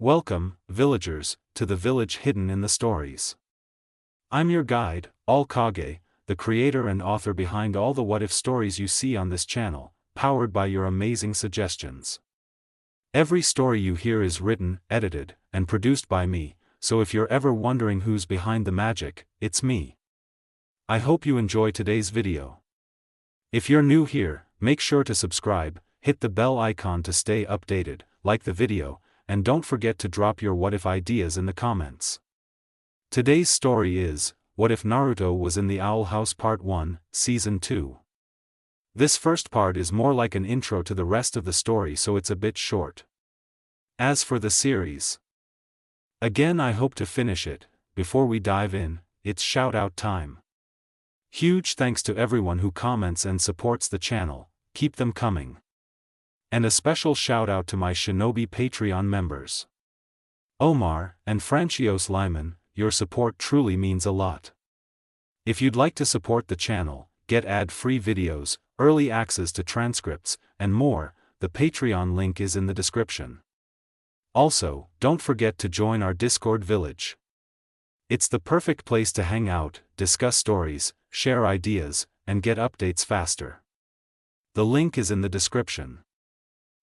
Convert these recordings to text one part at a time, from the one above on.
Welcome, villagers, to the village hidden in the stories. I'm your guide, All Kage, the creator and author behind all the what-if stories you see on this channel, powered by your amazing suggestions. Every story you hear is written, edited, and produced by me, so if you're ever wondering who's behind the magic, it's me. I hope you enjoy today's video. If you're new here, make sure to subscribe, hit the bell icon to stay updated, like the video, and don't forget to drop your what-if ideas in the comments. Today's story is, What If Naruto Was in the Owl House Part 1, Season 2. This first part is more like an intro to the rest of the story, so it's a bit short. As for the series, again I hope to finish it. Before we dive in, it's shout-out time. Huge thanks to everyone who comments and supports the channel, keep them coming. And a special shout-out to my Shinobi Patreon members, Omar and Francios Lyman. Your support truly means a lot. If you'd like to support the channel, get ad-free videos, early access to transcripts, and more, the Patreon link is in the description. Also, don't forget to join our Discord village. It's the perfect place to hang out, discuss stories, share ideas, and get updates faster. The link is in the description.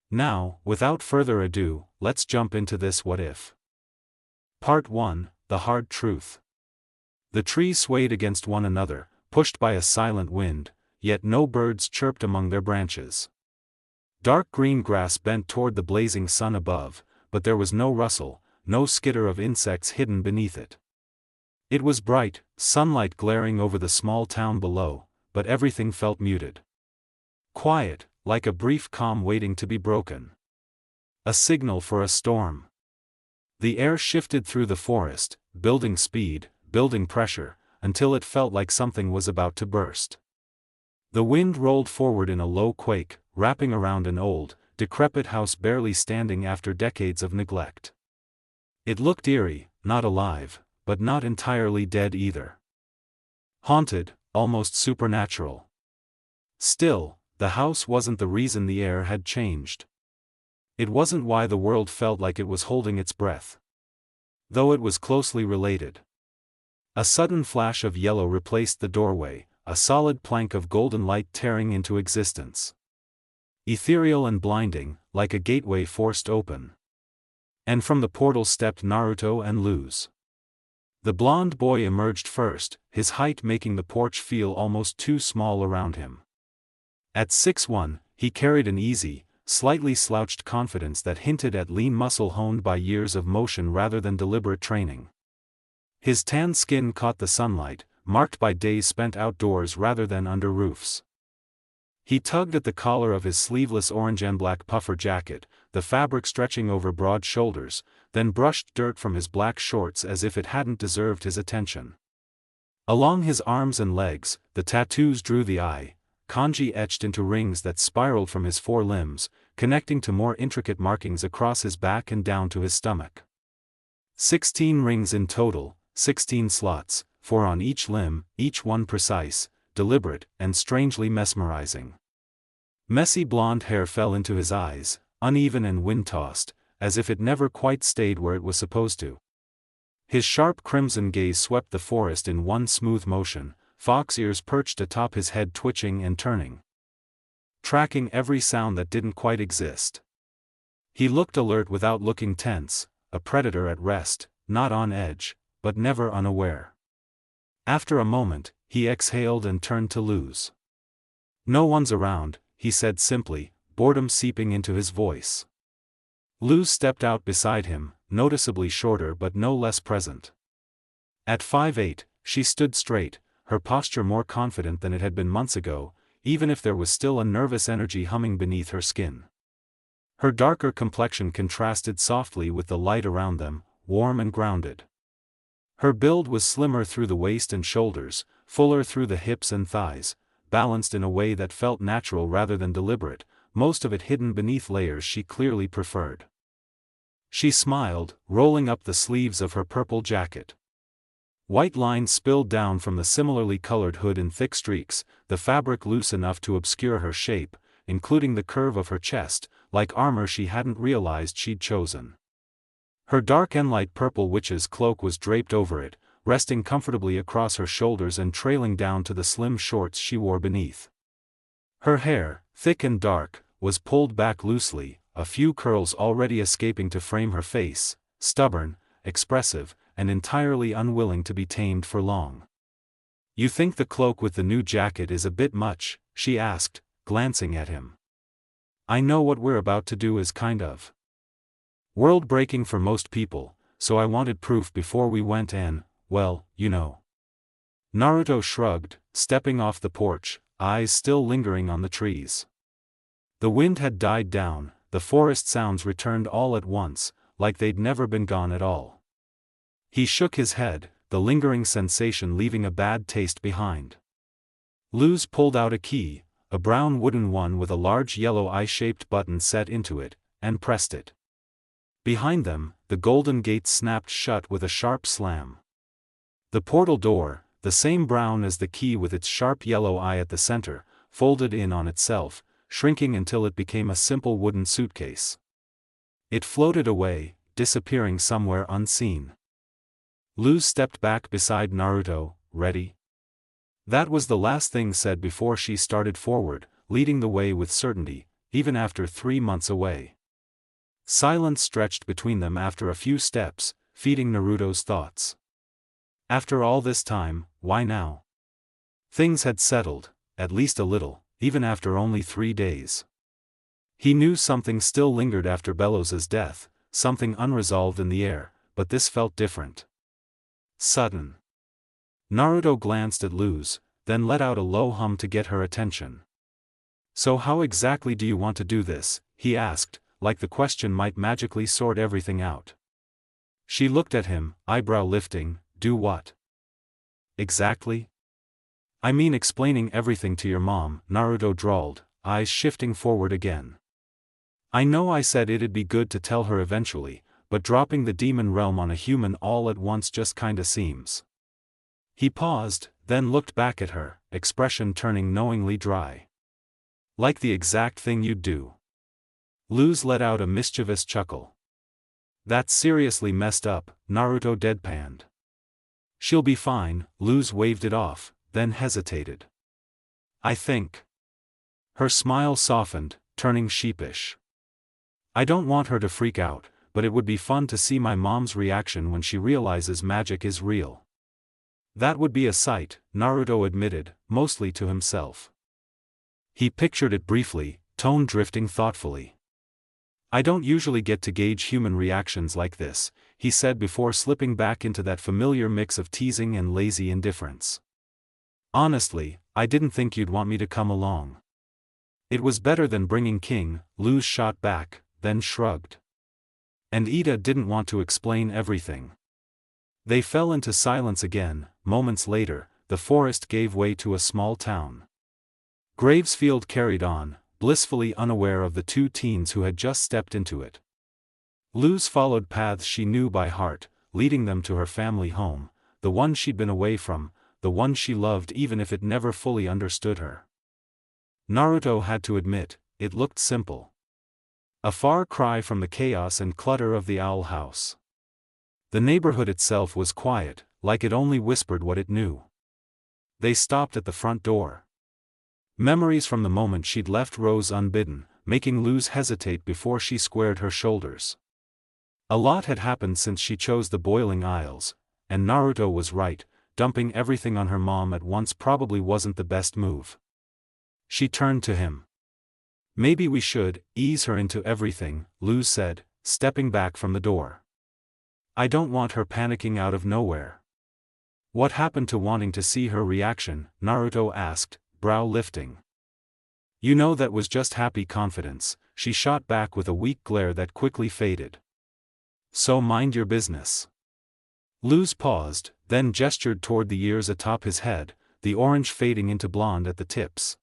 Now, without further ado, let's jump into this what if. Part 1, The Hard Truth. The trees swayed against one another, pushed by a silent wind, yet no birds chirped among their branches. Dark green grass bent toward the blazing sun above, but there was no rustle, no skitter of insects hidden beneath it. It was bright, sunlight glaring over the small town below, but everything felt muted. Quiet, like a brief calm waiting to be broken. A signal for a storm. The air shifted through the forest, building speed, building pressure, until it felt like something was about to burst. The wind rolled forward in a low quake, wrapping around an old, decrepit house barely standing after decades of neglect. It looked eerie, not alive, but not entirely dead either. Haunted, almost supernatural. Still, the house wasn't the reason the air had changed. It wasn't why the world felt like it was holding its breath. Though it was closely related. A sudden flash of yellow replaced the doorway, a solid plank of golden light tearing into existence. Ethereal and blinding, like a gateway forced open. And from the portal stepped Naruto and Luz. The blonde boy emerged first, his height making the porch feel almost too small around him. At 6'1", he carried an easy, slightly slouched confidence that hinted at lean muscle honed by years of motion rather than deliberate training. His tan skin caught the sunlight, marked by days spent outdoors rather than under roofs. He tugged at the collar of his sleeveless orange and black puffer jacket, the fabric stretching over broad shoulders, then brushed dirt from his black shorts as if it hadn't deserved his attention. Along his arms and legs, the tattoos drew the eye, kanji etched into rings that spiraled from his four limbs, connecting to more intricate markings across his back and down to his stomach. 16 rings in total, 16 slots, 4 on each limb, each one precise, deliberate, and strangely mesmerizing. Messy blonde hair fell into his eyes, uneven and wind-tossed, as if it never quite stayed where it was supposed to. His sharp crimson gaze swept the forest in one smooth motion, fox ears perched atop his head twitching and turning. Tracking every sound that didn't quite exist. He looked alert without looking tense, a predator at rest, not on edge, but never unaware. After a moment, he exhaled and turned to Luz. "No one's around," he said simply, boredom seeping into his voice. Luz stepped out beside him, noticeably shorter but no less present. At 5'8", she stood straight, her posture more confident than it had been months ago, even if there was still a nervous energy humming beneath her skin. Her darker complexion contrasted softly with the light around them, warm and grounded. Her build was slimmer through the waist and shoulders, fuller through the hips and thighs, balanced in a way that felt natural rather than deliberate, most of it hidden beneath layers she clearly preferred. She smiled, rolling up the sleeves of her purple jacket. White lines spilled down from the similarly colored hood in thick streaks, the fabric loose enough to obscure her shape, including the curve of her chest, like armor she hadn't realized she'd chosen. Her dark and light purple witch's cloak was draped over it, resting comfortably across her shoulders and trailing down to the slim shorts she wore beneath. Her hair, thick and dark, was pulled back loosely, a few curls already escaping to frame her face, stubborn, expressive, and entirely unwilling to be tamed for long. "You think the cloak with the new jacket is a bit much?" she asked, glancing at him. "I know what we're about to do is kind of world-breaking for most people, so I wanted proof before we went and, well, you know." Naruto shrugged, stepping off the porch, eyes still lingering on the trees. The wind had died down, the forest sounds returned all at once, like they'd never been gone at all. He shook his head, the lingering sensation leaving a bad taste behind. Luz pulled out a key, a brown wooden one with a large yellow eye-shaped button set into it, and pressed it. Behind them, the golden gate snapped shut with a sharp slam. The portal door, the same brown as the key with its sharp yellow eye at the center, folded in on itself, shrinking until it became a simple wooden suitcase. It floated away, disappearing somewhere unseen. Luz stepped back beside Naruto, ready. That was the last thing said before she started forward, leading the way with certainty, even after 3 months away. Silence stretched between them after a few steps, feeding Naruto's thoughts. After all this time, why now? Things had settled, at least a little, even after only 3 days. He knew something still lingered after Bellows's death, something unresolved in the air, but this felt different. Sudden. Naruto glanced at Luz, then let out a low hum to get her attention. "So how exactly do you want to do this?" he asked, like the question might magically sort everything out. She looked at him, eyebrow lifting. "Do what? Exactly?" "I mean explaining everything to your mom," Naruto drawled, eyes shifting forward again. "I know I said it'd be good to tell her eventually, but dropping the demon realm on a human all at once just kinda seems." He paused, then looked back at her, expression turning knowingly dry. "Like the exact thing you'd do." Luz let out a mischievous chuckle. "That's seriously messed up," Naruto deadpanned. "She'll be fine," Luz waved it off, then hesitated. "I think." Her smile softened, turning sheepish. "I don't want her to freak out, but it would be fun to see my mom's reaction when she realizes magic is real." "That would be a sight," Naruto admitted, mostly to himself. He pictured it briefly, tone drifting thoughtfully. "I don't usually get to gauge human reactions like this," he said before slipping back into that familiar mix of teasing and lazy indifference. "Honestly, I didn't think you'd want me to come along." "It was better than bringing King," Luz shot back, then shrugged. And Ida didn't want to explain everything. They fell into silence again. Moments later, the forest gave way to a small town. Gravesfield carried on, blissfully unaware of the 2 teens who had just stepped into it. Luz followed paths she knew by heart, leading them to her family home, the one she'd been away from, the one she loved even if it never fully understood her. Naruto had to admit, it looked simple. A far cry from the chaos and clutter of the Owl House. The neighborhood itself was quiet, like it only whispered what it knew. They stopped at the front door. Memories from the moment she'd left rose unbidden, making Luz hesitate before she squared her shoulders. A lot had happened since she chose the Boiling Isles, and Naruto was right, dumping everything on her mom at once probably wasn't the best move. She turned to him. "Maybe we should ease her into everything," Luz said, stepping back from the door. "I don't want her panicking out of nowhere." "What happened to wanting to see her reaction?" Naruto asked, brow lifting. "You know that was just happy confidence," she shot back with a weak glare that quickly faded. "So mind your business." Luz paused, then gestured toward the ears atop his head, the orange fading into blonde at the tips.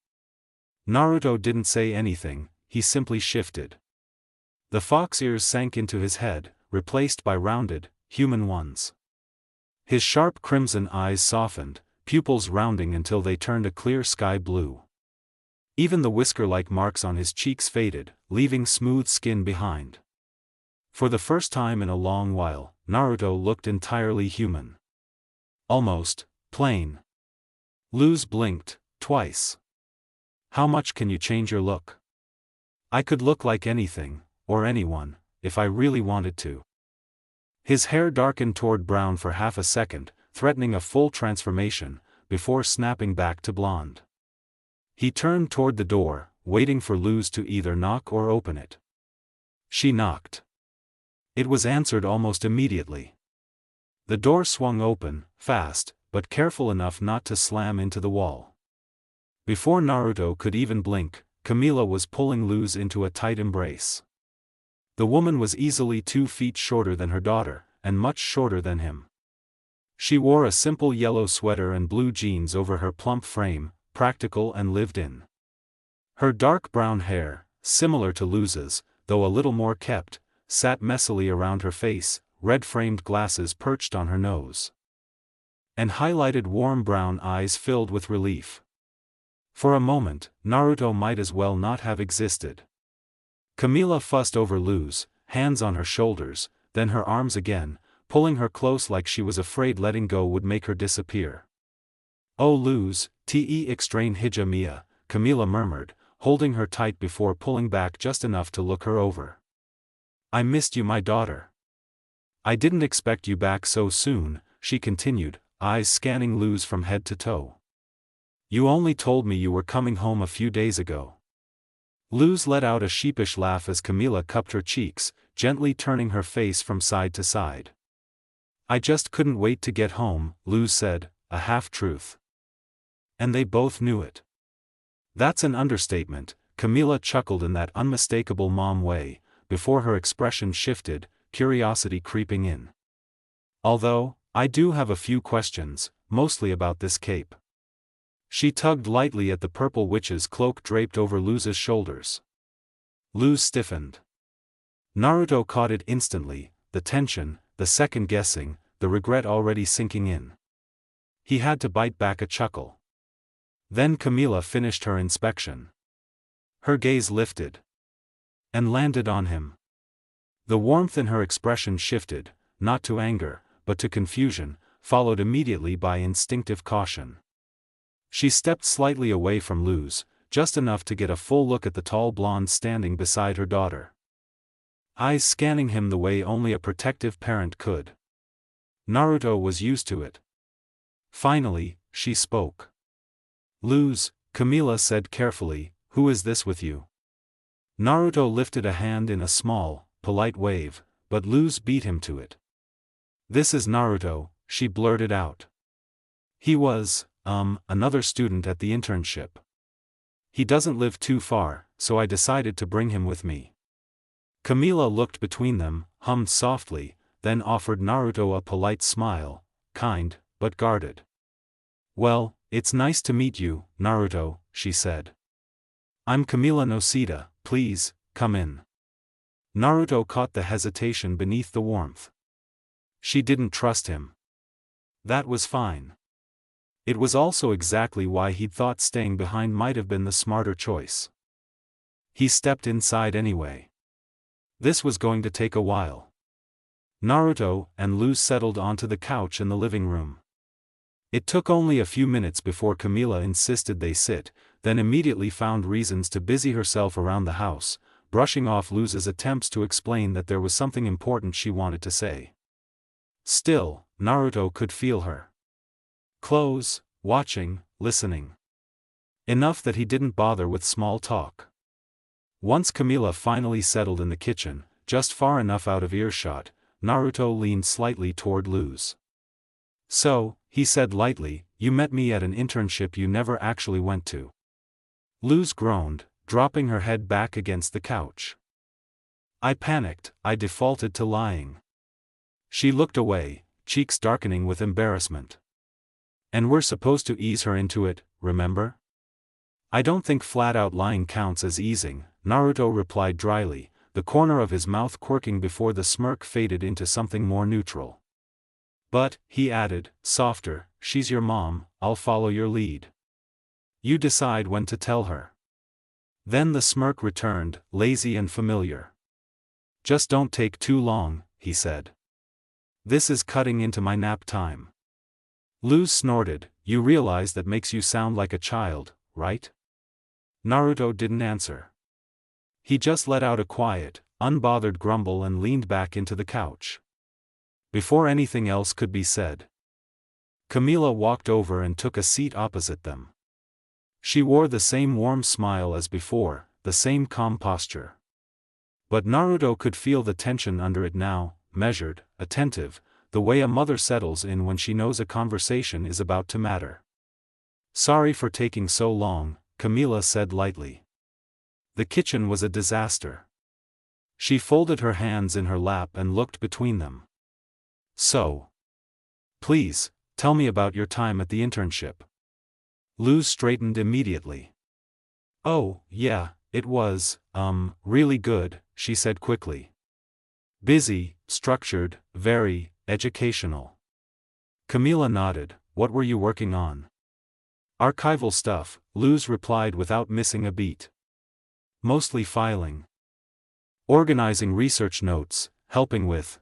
Naruto didn't say anything, he simply shifted. The fox ears sank into his head, replaced by rounded, human ones. His sharp crimson eyes softened, pupils rounding until they turned a clear sky blue. Even the whisker-like marks on his cheeks faded, leaving smooth skin behind. For the first time in a long while, Naruto looked entirely human. Almost plain. Luz blinked twice. How much can you change your look? I could look like anything, or anyone, if I really wanted to. His hair darkened toward brown for half a second, threatening a full transformation, before snapping back to blonde. He turned toward the door, waiting for Luz to either knock or open it. She knocked. It was answered almost immediately. The door swung open, fast, but careful enough not to slam into the wall. Before Naruto could even blink, Camila was pulling Luz into a tight embrace. The woman was easily 2 feet shorter than her daughter, and much shorter than him. She wore a simple yellow sweater and blue jeans over her plump frame, practical and lived in. Her dark brown hair, similar to Luz's, though a little more kept, sat messily around her face, red-framed glasses perched on her nose. And highlighted warm brown eyes filled with relief. For a moment, Naruto might as well not have existed. Camila fussed over Luz, hands on her shoulders, then her arms again, pulling her close like she was afraid letting go would make her disappear. "Oh Luz, te extrain hija mia," Camila murmured, holding her tight before pulling back just enough to look her over. "I missed you, my daughter. I didn't expect you back so soon," she continued, eyes scanning Luz from head to toe. "You only told me you were coming home a few days ago." Luz let out a sheepish laugh as Camila cupped her cheeks, gently turning her face from side to side. "I just couldn't wait to get home," Luz said, a half-truth. And they both knew it. "That's an understatement," Camila chuckled in that unmistakable mom way, before her expression shifted, curiosity creeping in. "Although, I do have a few questions, mostly about this cape." She tugged lightly at the purple witch's cloak draped over Luz's shoulders. Luz stiffened. Naruto caught it instantly, the tension, the second-guessing, the regret already sinking in. He had to bite back a chuckle. Then Camila finished her inspection. Her gaze lifted. And landed on him. The warmth in her expression shifted, not to anger, but to confusion, followed immediately by instinctive caution. She stepped slightly away from Luz, just enough to get a full look at the tall blonde standing beside her daughter. Eyes scanning him the way only a protective parent could. Naruto was used to it. Finally, she spoke. "Luz," Camila said carefully, "who is this with you?" Naruto lifted a hand in a small, polite wave, but Luz beat him to it. "This is Naruto," she blurted out. "He was, another student at the internship. He doesn't live too far, so I decided to bring him with me." Camila looked between them, hummed softly, then offered Naruto a polite smile, kind, but guarded. "Well, it's nice to meet you, Naruto," she said. "I'm Camila Nosita, please, come in." Naruto caught the hesitation beneath the warmth. She didn't trust him. That was fine. It was also exactly why he'd thought staying behind might have been the smarter choice. He stepped inside anyway. This was going to take a while. Naruto and Luz settled onto the couch in the living room. It took only a few minutes before Camila insisted they sit, then immediately found reasons to busy herself around the house, brushing off Luz's attempts to explain that there was something important she wanted to say. Still, Naruto could feel her. Close, watching, listening. Enough that he didn't bother with small talk. Once Camila finally settled in the kitchen, just far enough out of earshot, Naruto leaned slightly toward Luz. "So," he said lightly, "you met me at an internship you never actually went to." Luz groaned, dropping her head back against the couch. "I panicked, I defaulted to lying." She looked away, cheeks darkening with embarrassment. "And we're supposed to ease her into it, remember?" "I don't think flat-out lying counts as easing," Naruto replied dryly, the corner of his mouth quirking before the smirk faded into something more neutral. "But," he added, softer, "she's your mom, I'll follow your lead. You decide when to tell her." Then the smirk returned, lazy and familiar. Just don't take too long, he said. This is cutting into my nap time. Luz snorted. You realize that makes you sound like a child, right? Naruto didn't answer. He just let out a quiet, unbothered grumble and leaned back into the couch. Before anything else could be said, Camila walked over and took a seat opposite them. She wore the same warm smile as before, the same calm posture. But Naruto could feel the tension under it now, measured, attentive, the way a mother settles in when she knows a conversation is about to matter. Sorry for taking so long, Camila said lightly. The kitchen was a disaster. She folded her hands in her lap and looked between them. So. Please, tell me about your time at the internship. Luz straightened immediately. Oh, yeah, it was, really good, she said quickly. Busy, structured, very, educational. Camila nodded. What were you working on? Archival stuff, Luz replied without missing a beat. Mostly filing. Organizing research notes, helping with,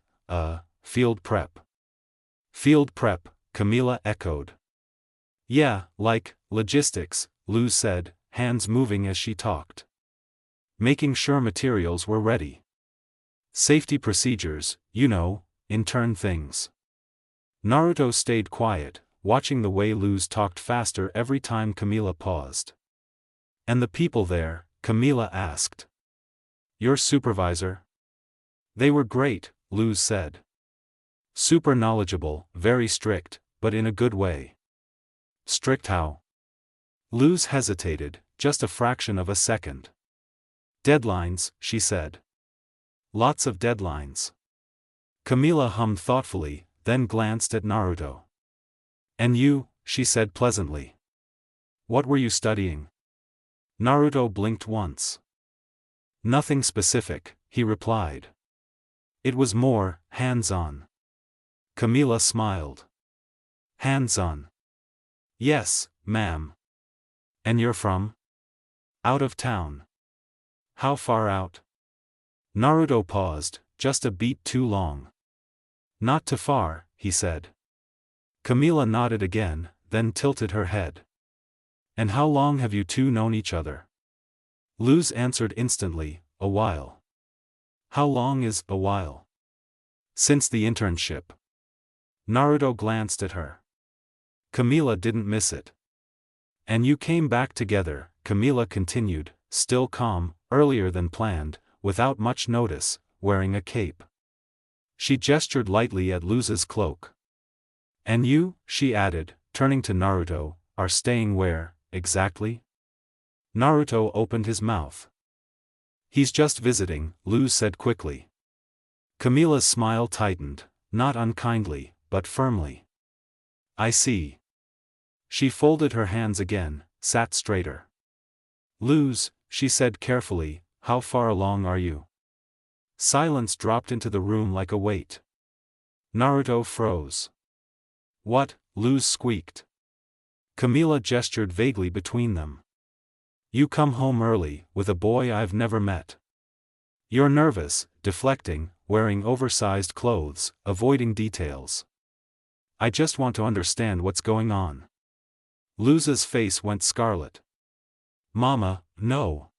field prep. Field prep, Camila echoed. Yeah, like, logistics, Luz said, hands moving as she talked. Making sure materials were ready. Safety procedures, you know, intern things. Naruto stayed quiet, watching the way Luz talked faster every time Camila paused. And the people there, Camila asked. Your supervisor? They were great, Luz said. Super knowledgeable, very strict, but in a good way. Strict how? Luz hesitated, just a fraction of a second. Deadlines, she said. Lots of deadlines. Camila hummed thoughtfully, then glanced at Naruto. And you, she said pleasantly. What were you studying? Naruto blinked once. Nothing specific, he replied. It was more, hands-on. Camila smiled. Hands-on. Yes, ma'am. And you're from? Out of town. How far out? Naruto paused, just a beat too long. Not too far, he said. Camila nodded again, then tilted her head. And how long have you two known each other? Luz answered instantly, a while. How long is a while? Since the internship. Naruto glanced at her. Camila didn't miss it. And you came back together, Camila continued, still calm, earlier than planned, without much notice, wearing a cape. She gestured lightly at Luz's cloak. And you, she added, turning to Naruto, are staying where, exactly? Naruto opened his mouth. He's just visiting, Luz said quickly. Camila's smile tightened, not unkindly, but firmly. I see. She folded her hands again, sat straighter. Luz, she said carefully, how far along are you? Silence dropped into the room like a weight. Naruto froze. What? Luz squeaked. Camila gestured vaguely between them. You come home early, with a boy I've never met. You're nervous, deflecting, wearing oversized clothes, avoiding details. I just want to understand what's going on. Luz's face went scarlet. Mama, no.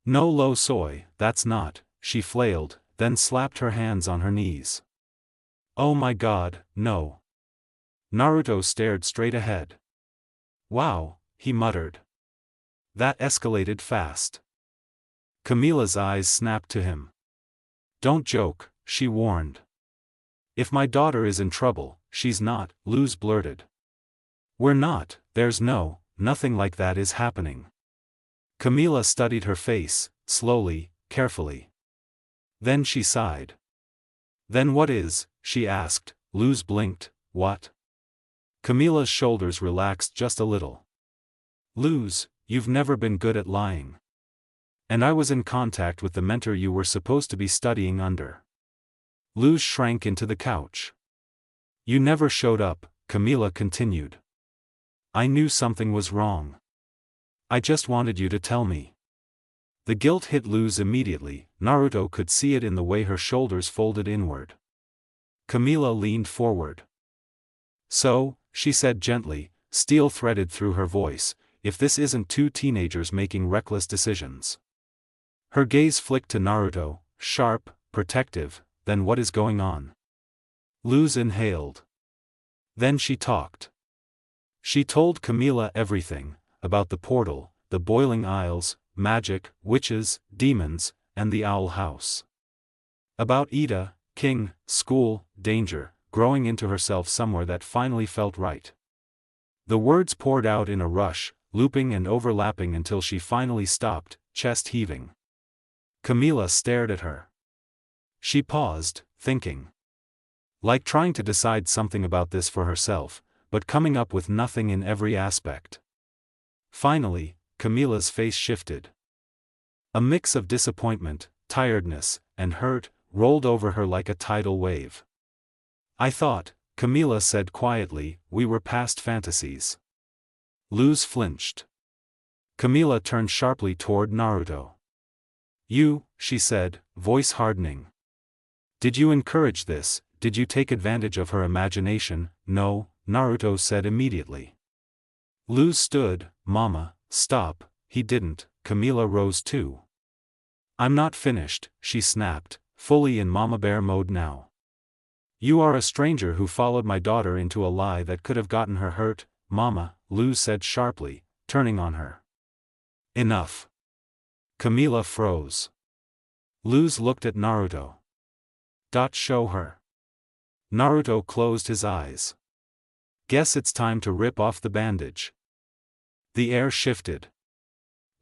No lo soy, that's not, she flailed, then slapped her hands on her knees. Oh my god, no. Naruto stared straight ahead. Wow, he muttered. That escalated fast. Camila's eyes snapped to him. Don't joke, she warned. If my daughter is in trouble, she's not, Luz blurted. We're not, there's nothing like that is happening. Camila studied her face, slowly, carefully. Then she sighed. Then what is, she asked. Luz blinked, what? Camila's shoulders relaxed just a little. Luz, you've never been good at lying. And I was in contact with the mentor you were supposed to be studying under. Luz shrank into the couch. You never showed up, Camila continued. I knew something was wrong. I just wanted you to tell me. The guilt hit Luz immediately, Naruto could see it in the way her shoulders folded inward. Camila leaned forward. "So," she said gently, steel threaded through her voice, "if this isn't two teenagers making reckless decisions." Her gaze flicked to Naruto, sharp, protective. "Then what is going on?" Luz inhaled. Then she talked. She told Camila everything, about the portal, the boiling isles, magic, witches, demons, and the owl house. About Ida, King, school, danger, growing into herself somewhere that finally felt right. The words poured out in a rush, looping and overlapping until she finally stopped, chest heaving. Camila stared at her. She paused, thinking. Like trying to decide something about this for herself, but coming up with nothing in every aspect. Finally, Camila's face shifted. A mix of disappointment, tiredness, and hurt rolled over her like a tidal wave. "I thought," Camila said quietly, "we were past fantasies." Luz flinched. Camila turned sharply toward Naruto. "You," she said, voice hardening. "Did you encourage this? Did you take advantage of her imagination?" "No," Naruto said immediately. Luz stood. "Mama, stop." "He didn't." Camila rose too. "I'm not finished," she snapped, fully in Mama Bear mode now. "You are a stranger who followed my daughter into a lie that could have gotten her hurt." "Mama," Luz said sharply, turning on her. "Enough." Camila froze. Luz looked at Naruto. "Show her." Naruto closed his eyes. "Guess it's time to rip off the bandage." The air shifted.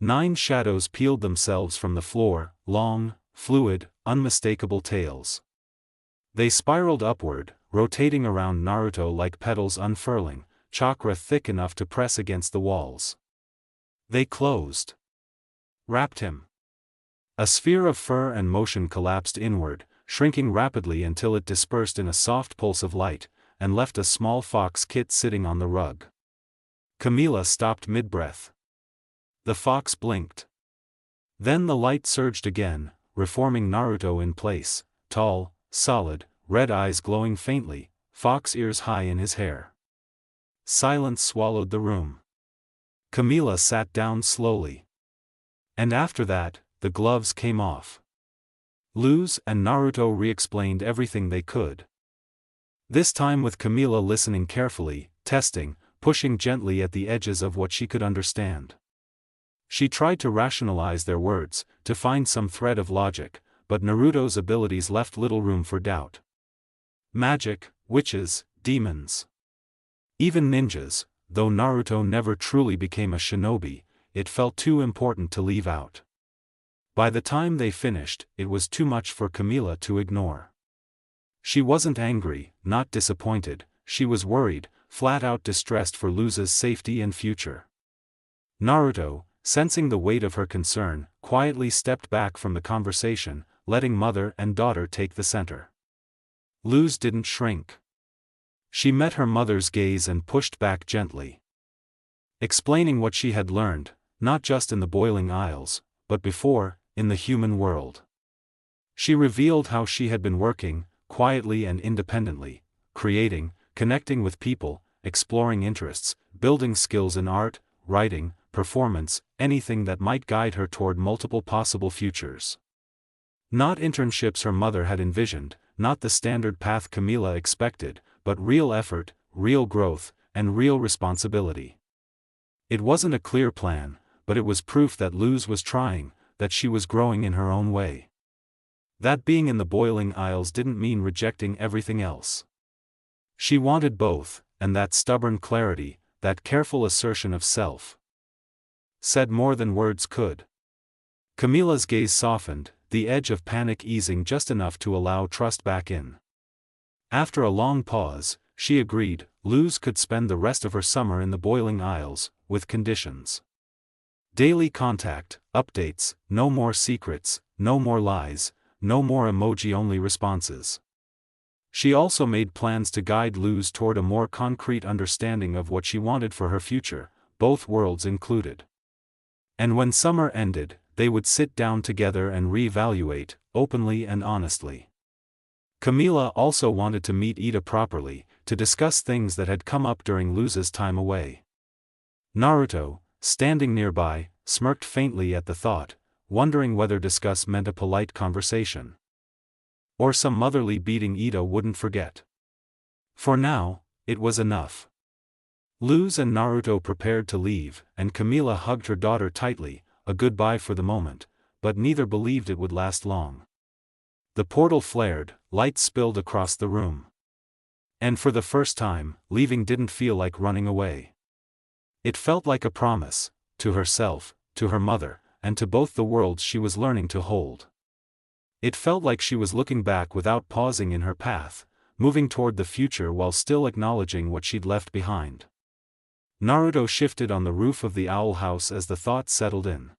9 shadows peeled themselves from the floor, long, fluid, unmistakable tails. They spiraled upward, rotating around Naruto like petals unfurling, chakra thick enough to press against the walls. They closed. Wrapped him. A sphere of fur and motion collapsed inward, shrinking rapidly until it dispersed in a soft pulse of light, and left a small fox kit sitting on the rug. Camila stopped mid-breath. The fox blinked. Then the light surged again, reforming Naruto in place, tall, solid, red eyes glowing faintly, fox ears high in his hair. Silence swallowed the room. Camila sat down slowly. And after that, the gloves came off. Luz and Naruto re-explained everything they could. This time with Camila listening carefully, testing, pushing gently at the edges of what she could understand. She tried to rationalize their words, to find some thread of logic, but Naruto's abilities left little room for doubt. Magic, witches, demons. Even ninjas, though Naruto never truly became a shinobi, it felt too important to leave out. By the time they finished, it was too much for Camila to ignore. She wasn't angry, not disappointed, she was worried, flat-out distressed for Luz's safety and future. Naruto, sensing the weight of her concern, quietly stepped back from the conversation, letting mother and daughter take the center. Luz didn't shrink. She met her mother's gaze and pushed back gently. Explaining what she had learned, not just in the boiling isles, but before, in the human world. She revealed how she had been working, quietly and independently, creating, connecting with people, exploring interests, building skills in art, writing, performance, anything that might guide her toward multiple possible futures. Not internships her mother had envisioned, not the standard path Camila expected, but real effort, real growth, and real responsibility. It wasn't a clear plan, but it was proof that Luz was trying, that she was growing in her own way. That being in the boiling isles didn't mean rejecting everything else. She wanted both, and that stubborn clarity, that careful assertion of self, said more than words could. Camila's gaze softened, the edge of panic easing just enough to allow trust back in. After a long pause, she agreed, Luz could spend the rest of her summer in the boiling isles, with conditions. Daily contact, updates, no more secrets, no more lies, no more emoji-only responses. She also made plans to guide Luz toward a more concrete understanding of what she wanted for her future, both worlds included. And when summer ended, they would sit down together and reevaluate, openly and honestly. Camila also wanted to meet Ida properly, to discuss things that had come up during Luz's time away. Naruto, standing nearby, smirked faintly at the thought, wondering whether discuss meant a polite conversation. Or some motherly beating Ida wouldn't forget. For now, it was enough. Luz and Naruto prepared to leave, and Camila hugged her daughter tightly, a goodbye for the moment, but neither believed it would last long. The portal flared, light spilled across the room. And for the first time, leaving didn't feel like running away. It felt like a promise, to herself, to her mother, and to both the worlds she was learning to hold. It felt like she was looking back without pausing in her path, moving toward the future while still acknowledging what she'd left behind. Naruto shifted on the roof of the owl house as the thought settled in.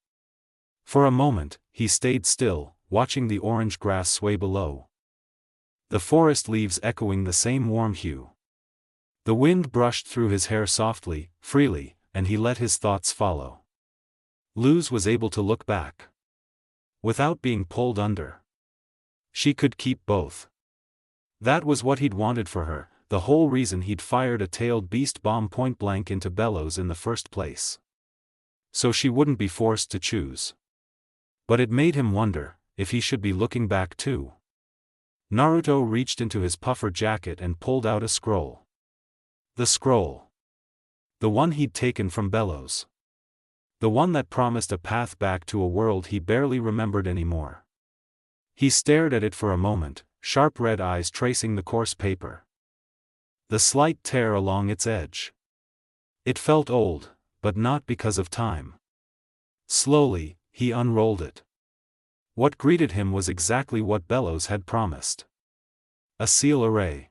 For a moment, he stayed still, watching the orange grass sway below. The forest leaves echoing the same warm hue. The wind brushed through his hair softly, freely, and he let his thoughts follow. Luz was able to look back. Without being pulled under. She could keep both. That was what he'd wanted for her, the whole reason he'd fired a tailed beast bomb point blank into Bellows in the first place. So she wouldn't be forced to choose. But it made him wonder, if he should be looking back too. Naruto reached into his puffer jacket and pulled out a scroll. The scroll. The one he'd taken from Bellows. The one that promised a path back to a world he barely remembered anymore. He stared at it for a moment, sharp red eyes tracing the coarse paper. The slight tear along its edge. It felt old, but not because of time. Slowly, he unrolled it. What greeted him was exactly what Bellows had promised. A seal array.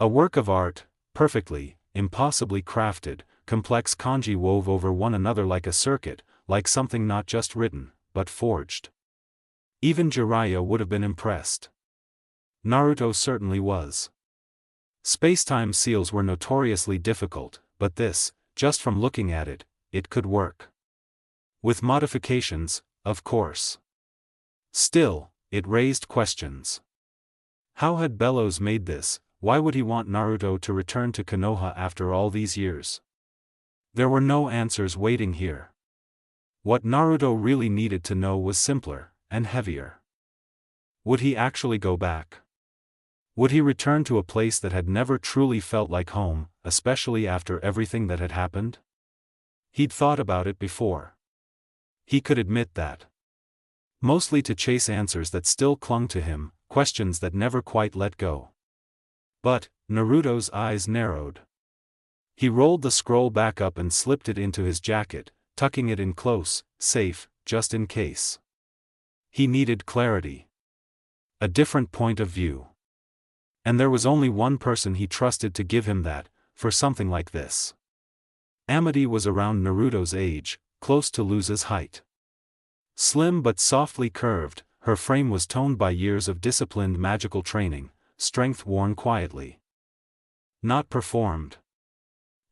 A work of art, perfectly, impossibly crafted, complex kanji wove over one another like a circuit, like something not just written, but forged. Even Jiraiya would have been impressed. Naruto certainly was. Space-time seals were notoriously difficult, but this, just from looking at it, it could work. With modifications, of course. Still, it raised questions. How had Bellows made this? Why would he want Naruto to return to Konoha after all these years? There were no answers waiting here. What Naruto really needed to know was simpler, and heavier. Would he actually go back? Would he return to a place that had never truly felt like home, especially after everything that had happened? He'd thought about it before. He could admit that. Mostly to chase answers that still clung to him, questions that never quite let go. But, Naruto's eyes narrowed. He rolled the scroll back up and slipped it into his jacket, tucking it in close, safe, just in case. He needed clarity. A different point of view. And there was only one person he trusted to give him that, for something like this. Amity was around Naruto's age, close to Luz's height. Slim but softly curved, her frame was toned by years of disciplined magical training, strength worn quietly. Not performed.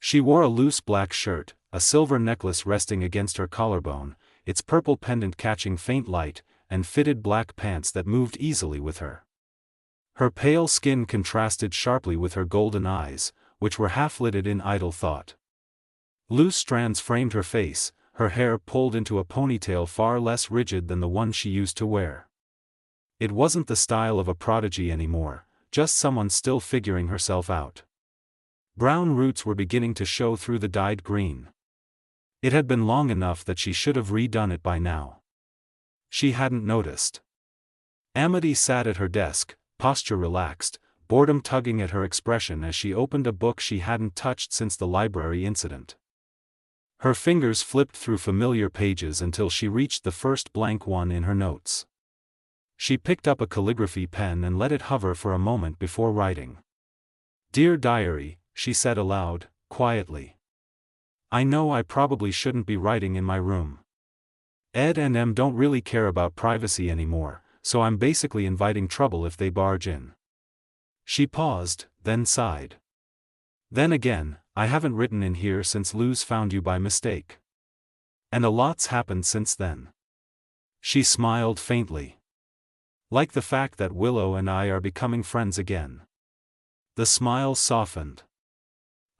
She wore a loose black shirt, a silver necklace resting against her collarbone, its purple pendant catching faint light, and fitted black pants that moved easily with her. Her pale skin contrasted sharply with her golden eyes, which were half-lidded in idle thought. Loose strands framed her face, her hair pulled into a ponytail far less rigid than the one she used to wear. It wasn't the style of a prodigy anymore, just someone still figuring herself out. Brown roots were beginning to show through the dyed green. It had been long enough that she should have redone it by now. She hadn't noticed. Amity sat at her desk, posture relaxed, boredom tugging at her expression as she opened a book she hadn't touched since the library incident. Her fingers flipped through familiar pages until she reached the first blank one in her notes. She picked up a calligraphy pen and let it hover for a moment before writing. "Dear Diary," she said aloud, quietly. "I know I probably shouldn't be writing in my room. Ed and Em don't really care about privacy anymore, so I'm basically inviting trouble if they barge in." She paused, then sighed. "Then again, I haven't written in here since Luz found you by mistake. And a lot's happened since then." She smiled faintly. Like the fact that Willow and I are becoming friends again. The smile softened.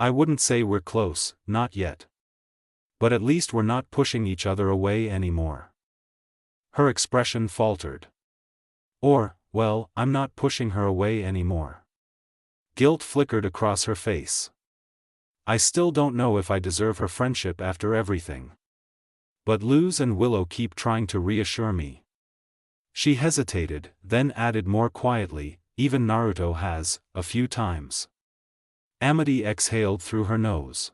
I wouldn't say we're close, not yet. But at least we're not pushing each other away anymore. Her expression faltered. Or, well, I'm not pushing her away anymore. Guilt flickered across her face. I still don't know if I deserve her friendship after everything. But Luz and Willow keep trying to reassure me. She hesitated, then added more quietly, even Naruto has, a few times. Amity exhaled through her nose.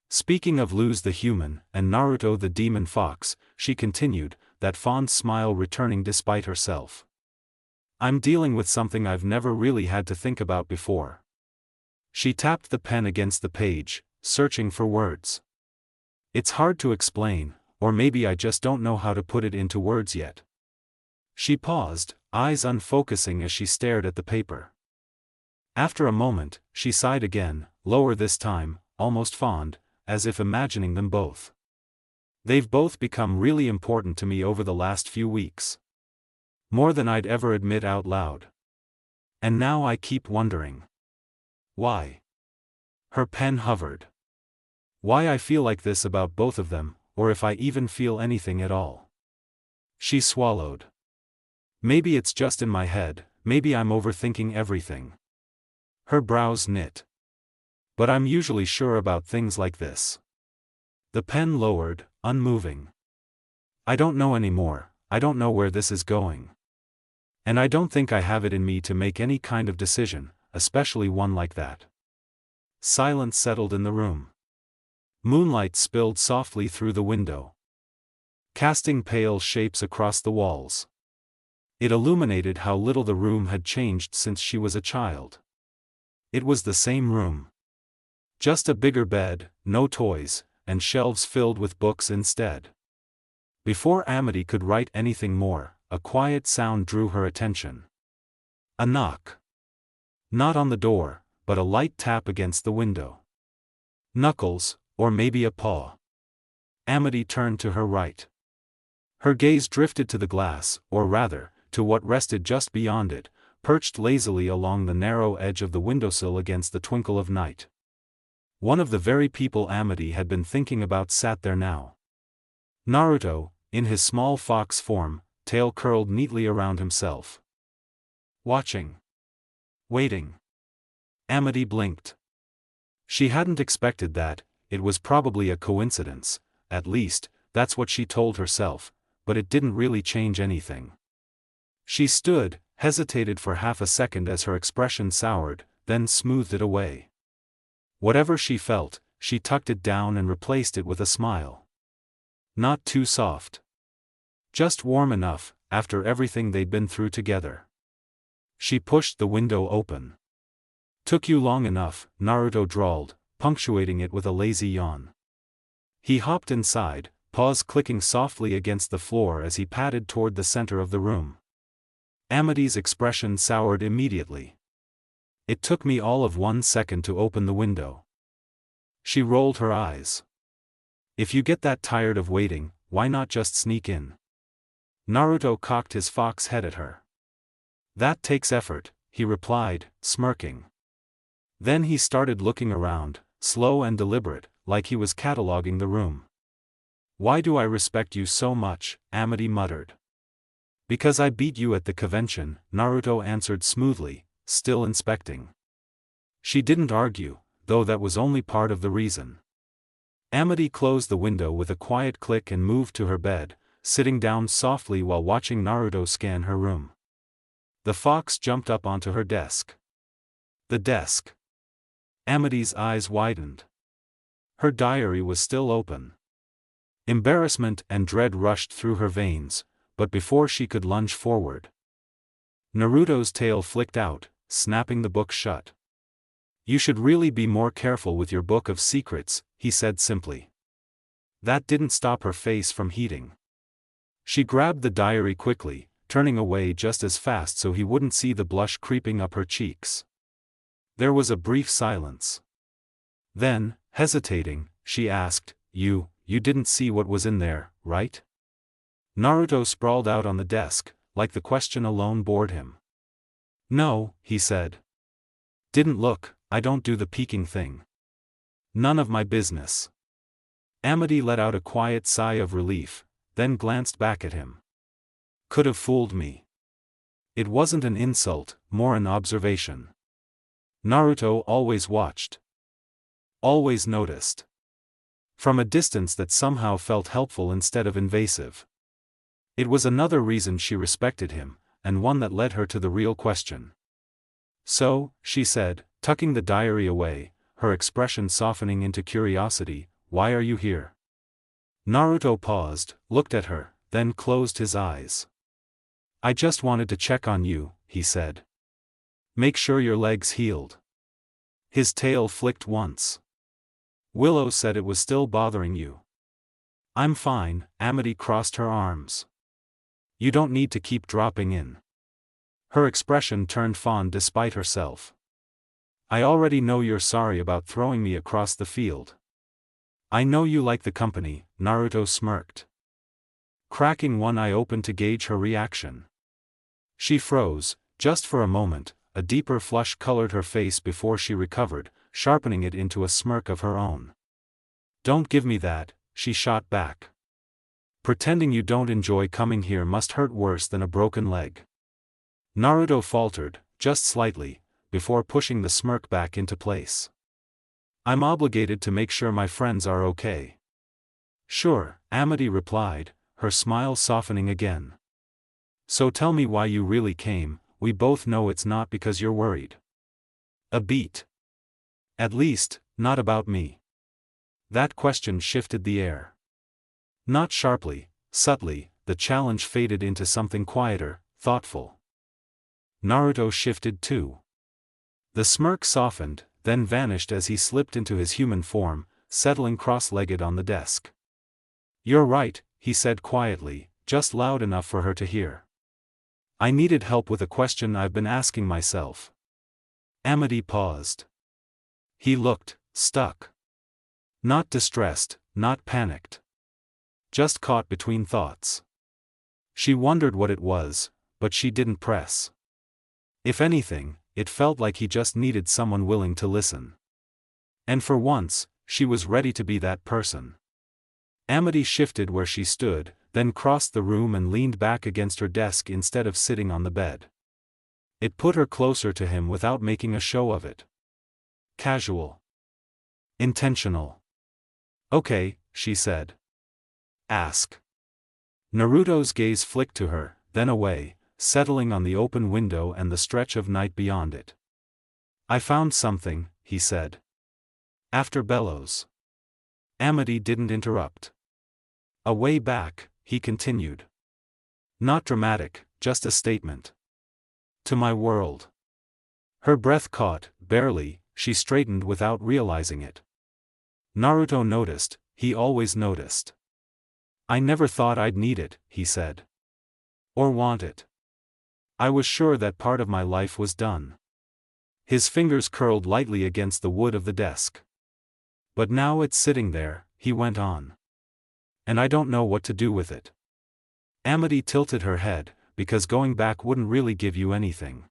Speaking of Luz the human, and Naruto the demon fox, she continued, that fond smile returning despite herself. I'm dealing with something I've never really had to think about before. She tapped the pen against the page, searching for words. It's hard to explain, or maybe I just don't know how to put it into words yet. She paused, eyes unfocusing as she stared at the paper. After a moment, she sighed again, lower this time, almost fond, as if imagining them both. They've both become really important to me over the last few weeks. More than I'd ever admit out loud. And now I keep wondering. Why? Her pen hovered. Why I feel like this about both of them, or if I even feel anything at all. She swallowed. Maybe it's just in my head, maybe I'm overthinking everything. Her brows knit. But I'm usually sure about things like this. The pen lowered, unmoving. I don't know anymore, I don't know where this is going. And I don't think I have it in me to make any kind of decision, especially one like that. Silence settled in the room. Moonlight spilled softly through the window, casting pale shapes across the walls. It illuminated how little the room had changed since she was a child. It was the same room. Just a bigger bed, no toys, and shelves filled with books instead. Before Amity could write anything more, a quiet sound drew her attention. A knock. Not on the door, but a light tap against the window. Knuckles, or maybe a paw. Amity turned to her right. Her gaze drifted to the glass, or rather, to what rested just beyond it, perched lazily along the narrow edge of the windowsill against the twinkle of night. One of the very people Amity had been thinking about sat there now. Naruto, in his small fox form, tail curled neatly around himself. Watching. Waiting. Amity blinked. She hadn't expected that, it was probably a coincidence, at least, that's what she told herself, but it didn't really change anything. She stood, hesitated for half a second as her expression soured, then smoothed it away. Whatever she felt, she tucked it down and replaced it with a smile. Not too soft. Just warm enough, after everything they'd been through together. She pushed the window open. Took you long enough, Naruto drawled, punctuating it with a lazy yawn. He hopped inside, paws clicking softly against the floor as he padded toward the center of the room. Amity's expression soured immediately. It took me all of 1 second to open the window. She rolled her eyes. If you get that tired of waiting, why not just sneak in? Naruto cocked his fox head at her. That takes effort, he replied, smirking. Then he started looking around, slow and deliberate, like he was cataloging the room. Why do I respect you so much? Amity muttered. Because I beat you at the convention, Naruto answered smoothly, still inspecting. She didn't argue, though that was only part of the reason. Amity closed the window with a quiet click and moved to her bed, sitting down softly while watching Naruto scan her room. The fox jumped up onto her desk. The desk. Amity's eyes widened. Her diary was still open. Embarrassment and dread rushed through her veins, but before she could lunge forward, Naruto's tail flicked out, snapping the book shut. You should really be more careful with your book of secrets, he said simply. That didn't stop her face from heating. She grabbed the diary quickly, turning away just as fast so he wouldn't see the blush creeping up her cheeks. There was a brief silence. Then, hesitating, she asked, You didn't see what was in there, right? Naruto sprawled out on the desk, like the question alone bored him. No, he said. Didn't look, I don't do the peeking thing. None of my business. Amity let out a quiet sigh of relief, then glanced back at him. Could have fooled me. It wasn't an insult, more an observation. Naruto always watched. Always noticed. From a distance that somehow felt helpful instead of invasive. It was another reason she respected him, and one that led her to the real question. So, she said, tucking the diary away, her expression softening into curiosity, why are you here? Naruto paused, looked at her, then closed his eyes. I just wanted to check on you, he said. Make sure your leg's healed. His tail flicked once. Willow said it was still bothering you. I'm fine, Amity crossed her arms. You don't need to keep dropping in. Her expression turned fond despite herself. I already know you're sorry about throwing me across the field. I know you like the company, Naruto smirked. Cracking one eye open to gauge her reaction. She froze, just for a moment, a deeper flush colored her face before she recovered, sharpening it into a smirk of her own. Don't give me that, she shot back. Pretending you don't enjoy coming here must hurt worse than a broken leg. Naruto faltered, just slightly, before pushing the smirk back into place. I'm obligated to make sure my friends are okay. Sure, Amity replied, her smile softening again. So tell me why you really came, we both know it's not because you're worried. A beat. At least, not about me. That question shifted the air. Not sharply, subtly, the challenge faded into something quieter, thoughtful. Naruto shifted too. The smirk softened, then vanished as he slipped into his human form, settling cross-legged on the desk. You're right, he said quietly, just loud enough for her to hear. I needed help with a question I've been asking myself. Amity paused. He looked stuck. Not distressed, not panicked. Just caught between thoughts. She wondered what it was, but she didn't press. If anything, it felt like he just needed someone willing to listen. And for once, she was ready to be that person. Amity shifted where she stood, then crossed the room and leaned back against her desk instead of sitting on the bed. It put her closer to him without making a show of it. Casual. Intentional. Okay, she said. Ask. Naruto's gaze flicked to her, then away, settling on the open window and the stretch of night beyond it. I found something, he said. After bellows. Amity didn't interrupt. A way back, he continued. Not dramatic, just a statement. To my world. Her breath caught, barely, she straightened without realizing it. Naruto noticed, he always noticed. I never thought I'd need it, he said. Or want it. I was sure that part of my life was done. His fingers curled lightly against the wood of the desk. But now it's sitting there, he went on. And I don't know what to do with it. Amity tilted her head, because going back wouldn't really give you anything.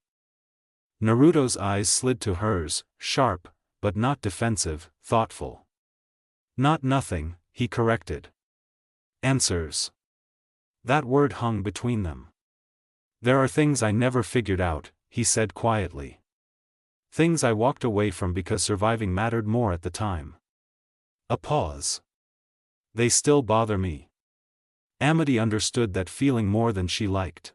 Naruto's eyes slid to hers, sharp, but not defensive, thoughtful. Not nothing, he corrected. Answers. That word hung between them. There are things I never figured out, he said quietly. Things I walked away from because surviving mattered more at the time. A pause. They still bother me. Amity understood that feeling more than she liked.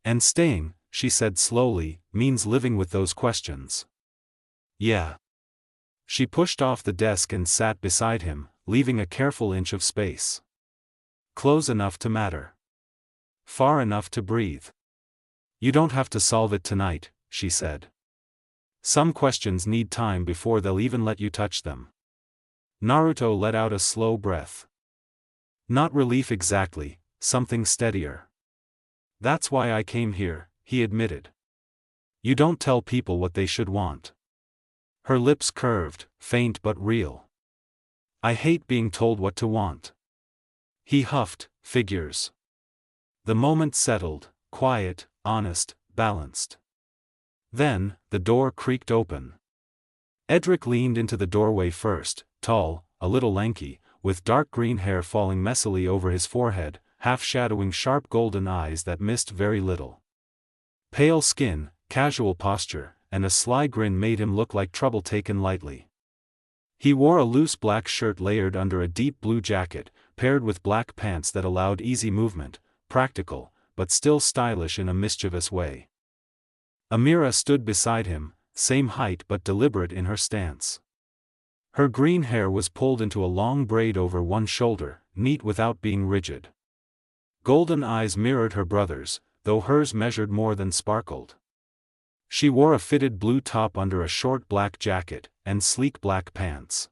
And staying, she said slowly, means living with those questions. Yeah. She pushed off the desk and sat beside him, leaving a careful inch of space. Close enough to matter. Far enough to breathe. You don't have to solve it tonight, she said. Some questions need time before they'll even let you touch them. Naruto let out a slow breath. Not relief exactly, something steadier. That's why I came here, he admitted. You don't tell people what they should want. Her lips curved, faint but real. I hate being told what to want. He huffed, figures. The moment settled, quiet, honest, balanced. Then, the door creaked open. Edric leaned into the doorway first, tall, a little lanky, with dark green hair falling messily over his forehead, half-shadowing sharp golden eyes that missed very little. Pale skin, casual posture, and a sly grin made him look like trouble taken lightly. He wore a loose black shirt layered under a deep blue jacket, paired with black pants that allowed easy movement, practical, but still stylish in a mischievous way. Amira stood beside him, same height but deliberate in her stance. Her green hair was pulled into a long braid over one shoulder, neat without being rigid. Golden eyes mirrored her brother's, though hers measured more than sparkled. She wore a fitted blue top under a short black jacket, and sleek black pants.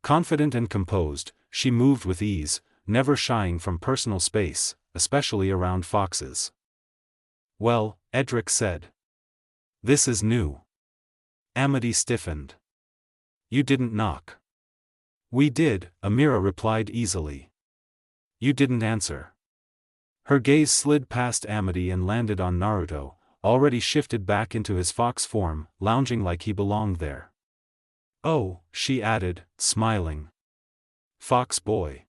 Confident and composed, she moved with ease, never shying from personal space, especially around foxes. "Well," Edric said. "This is new." Amity stiffened. "You didn't knock." "We did," Amira replied easily. "You didn't answer." Her gaze slid past Amity and landed on Naruto, already shifted back into his fox form, lounging like he belonged there. "Oh," she added, smiling. "Fox boy."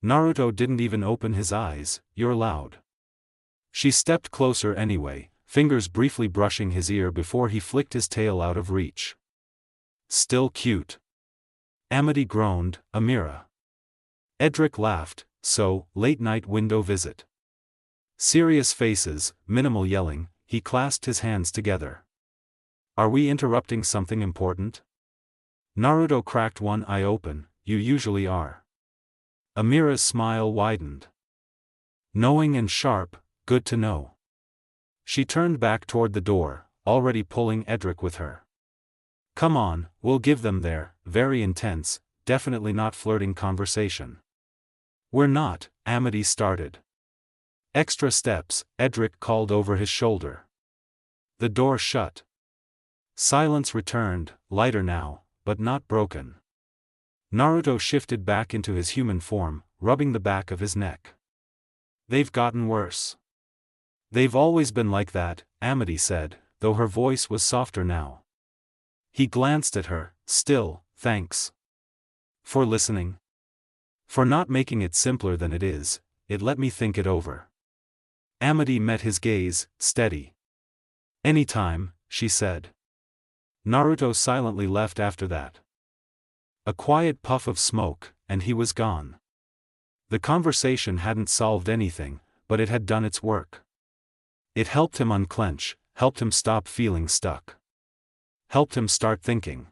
Naruto didn't even open his eyes. "You're loud." She stepped closer anyway, fingers briefly brushing his ear before he flicked his tail out of reach. "Still cute." Amity groaned, "Amira." Edric laughed, "So, late-night window visit." Serious faces, minimal yelling, he clasped his hands together. "Are we interrupting something important?" Naruto cracked one eye open. "You usually are." Amira's smile widened. "Knowing and sharp, good to know." She turned back toward the door, already pulling Edric with her. "Come on, we'll give them their, very intense, definitely not flirting conversation." "We're not," Amity started. "Extra steps," Edric called over his shoulder. The door shut. Silence returned, lighter now, but not broken. Naruto shifted back into his human form, rubbing the back of his neck. "They've gotten worse." "They've always been like that," Amity said, though her voice was softer now. He glanced at her. "Still, thanks. For listening. For not making it simpler than it is, it let me think it over." Amity met his gaze, steady. "Anytime," she said. Naruto silently left after that. A quiet puff of smoke, and he was gone. The conversation hadn't solved anything, but it had done its work. It helped him unclench, helped him stop feeling stuck. Helped him start thinking.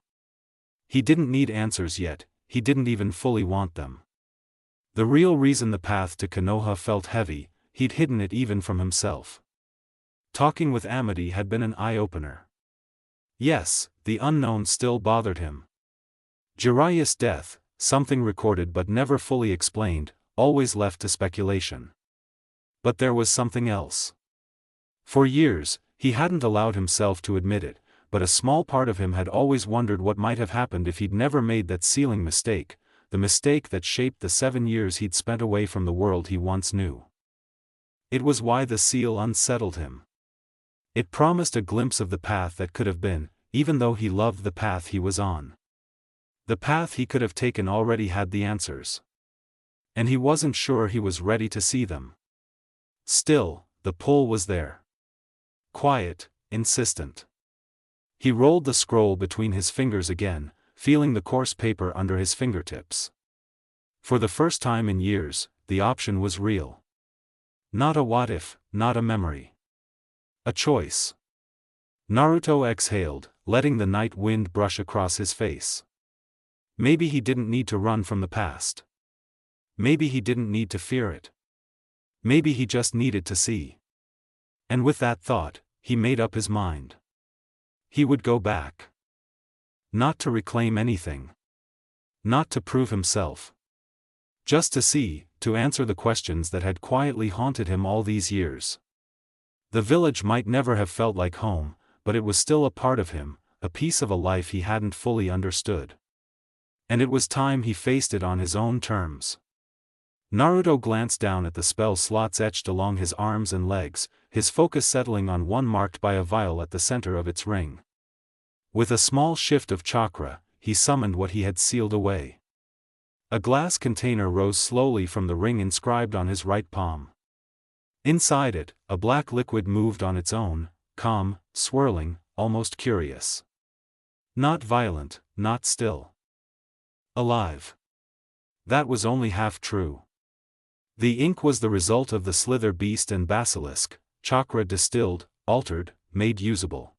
He didn't need answers yet, he didn't even fully want them. The real reason the path to Konoha felt heavy, he'd hidden it even from himself. Talking with Amity had been an eye-opener. Yes, the unknown still bothered him. Jiraiya's death, something recorded but never fully explained, always left to speculation. But there was something else. For years, he hadn't allowed himself to admit it, but a small part of him had always wondered what might have happened if he'd never made that sealing mistake, the mistake that shaped the 7 years he'd spent away from the world he once knew. It was why the seal unsettled him. It promised a glimpse of the path that could have been, even though he loved the path he was on. The path he could have taken already had the answers. And he wasn't sure he was ready to see them. Still, the pull was there. Quiet, insistent. He rolled the scroll between his fingers again, feeling the coarse paper under his fingertips. For the first time in years, the option was real. Not a what-if, not a memory. A choice. Naruto exhaled, letting the night wind brush across his face. Maybe he didn't need to run from the past. Maybe he didn't need to fear it. Maybe he just needed to see. And with that thought, he made up his mind. He would go back. Not to reclaim anything. Not to prove himself. Just to see, to answer the questions that had quietly haunted him all these years. The village might never have felt like home, but it was still a part of him, a piece of a life he hadn't fully understood. And it was time he faced it on his own terms. Naruto glanced down at the spell slots etched along his arms and legs, his focus settling on one marked by a vial at the center of its ring. With a small shift of chakra, he summoned what he had sealed away. A glass container rose slowly from the ring inscribed on his right palm. Inside it, a black liquid moved on its own, calm, swirling, almost curious. Not violent, not still. Alive. That was only half true. The ink was the result of the slither beast and basilisk, chakra distilled, altered, made usable.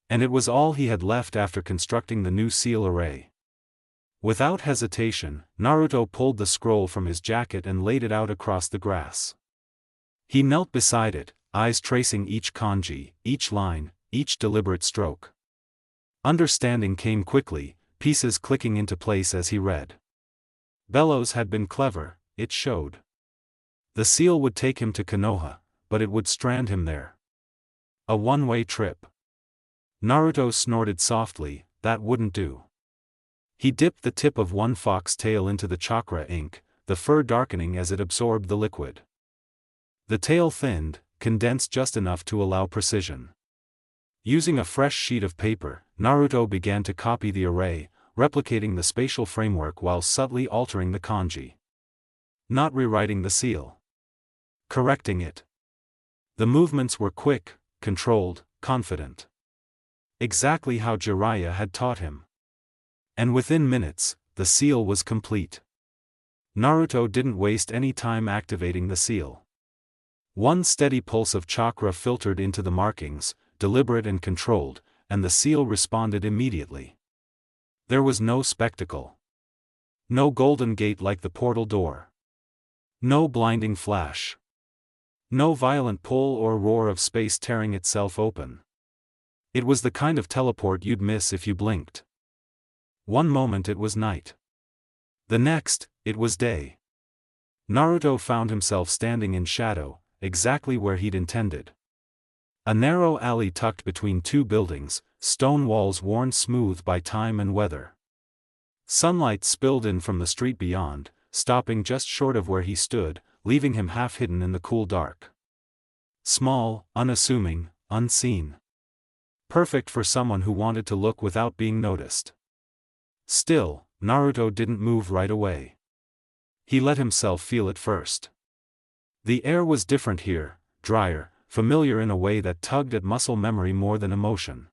And it was all he had left after constructing the new seal array. Without hesitation, Naruto pulled the scroll from his jacket and laid it out across the grass. He knelt beside it, eyes tracing each kanji, each line, each deliberate stroke. Understanding came quickly, pieces clicking into place as he read. Bellows had been clever, it showed. The seal would take him to Konoha, but it would strand him there. A one-way trip. Naruto snorted softly, that wouldn't do. He dipped the tip of one fox tail into the chakra ink, the fur darkening as it absorbed the liquid. The tail thinned, condensed just enough to allow precision. Using a fresh sheet of paper, Naruto began to copy the array, replicating the spatial framework while subtly altering the kanji. Not rewriting the seal. Correcting it. The movements were quick, controlled, confident. Exactly how Jiraiya had taught him. And within minutes, the seal was complete. Naruto didn't waste any time activating the seal. One steady pulse of chakra filtered into the markings, deliberate and controlled, and the seal responded immediately. There was no spectacle. No golden gate like the portal door. No blinding flash. No violent pull or roar of space tearing itself open. It was the kind of teleport you'd miss if you blinked. One moment it was night. The next, it was day. Naruto found himself standing in shadow, exactly where he'd intended. A narrow alley tucked between two buildings, stone walls worn smooth by time and weather. Sunlight spilled in from the street beyond, stopping just short of where he stood, leaving him half hidden in the cool dark. Small, unassuming, unseen. Perfect for someone who wanted to look without being noticed. Still, Naruto didn't move right away. He let himself feel it first. The air was different here, drier, familiar in a way that tugged at muscle memory more than emotion.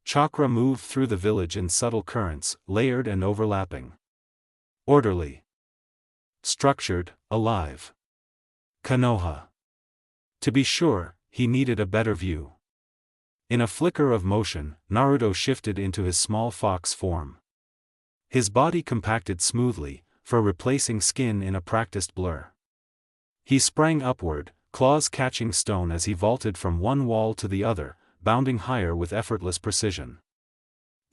Chakra moved through the village in subtle currents, layered and overlapping. Orderly. Structured, alive. Konoha. To be sure, he needed a better view. In a flicker of motion, Naruto shifted into his small fox form. His body compacted smoothly, for replacing skin in a practiced blur. He sprang upward, claws catching stone as he vaulted from one wall to the other, bounding higher with effortless precision.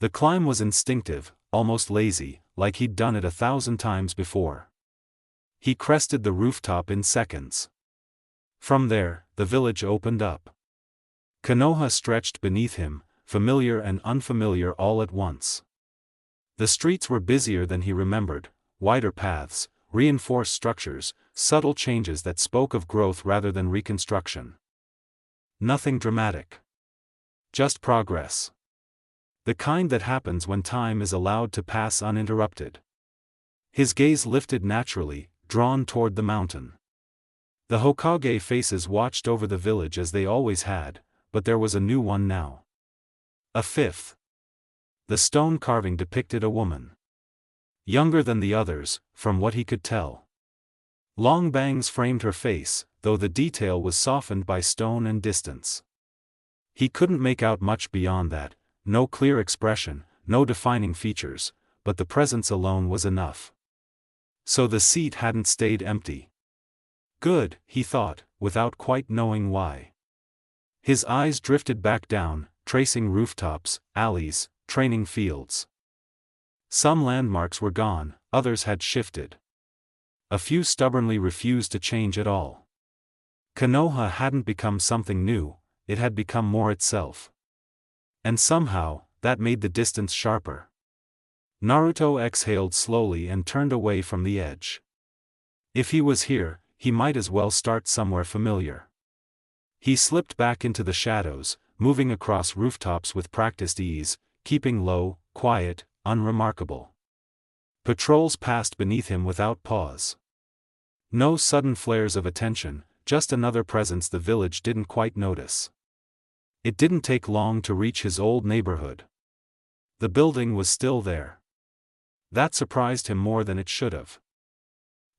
The climb was instinctive, almost lazy, like he'd done it 1,000 times before. He crested the rooftop in seconds. From there, the village opened up. Konoha stretched beneath him, familiar and unfamiliar all at once. The streets were busier than he remembered, wider paths, reinforced structures, subtle changes that spoke of growth rather than reconstruction. Nothing dramatic. Just progress. The kind that happens when time is allowed to pass uninterrupted. His gaze lifted naturally, drawn toward the mountain. The Hokage faces watched over the village as they always had, but there was a new one now. A fifth. The stone carving depicted a woman. Younger than the others, from what he could tell. Long bangs framed her face, though the detail was softened by stone and distance. He couldn't make out much beyond that, no clear expression, no defining features, but the presence alone was enough. So the seat hadn't stayed empty. Good, he thought, without quite knowing why. His eyes drifted back down, tracing rooftops, alleys, training fields. Some landmarks were gone, others had shifted. A few stubbornly refused to change at all. Konoha hadn't become something new, it had become more itself. And somehow, that made the distance sharper. Naruto exhaled slowly and turned away from the edge. If he was here, he might as well start somewhere familiar. He slipped back into the shadows, moving across rooftops with practiced ease, keeping low, quiet, unremarkable. Patrols passed beneath him without pause. No sudden flares of attention, just another presence the village didn't quite notice. It didn't take long to reach his old neighborhood. The building was still there. That surprised him more than it should have.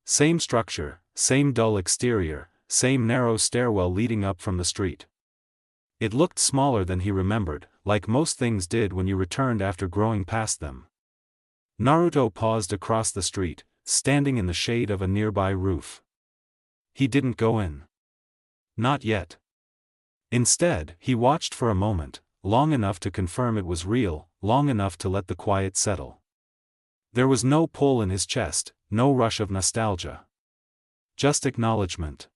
Same structure, same dull exterior, same narrow stairwell leading up from the street. It looked smaller than he remembered, like most things did when you returned after growing past them. Naruto paused across the street, standing in the shade of a nearby roof. He didn't go in. Not yet. Instead, he watched for a moment, long enough to confirm it was real, long enough to let the quiet settle. There was no pull in his chest, no rush of nostalgia. Just acknowledgement.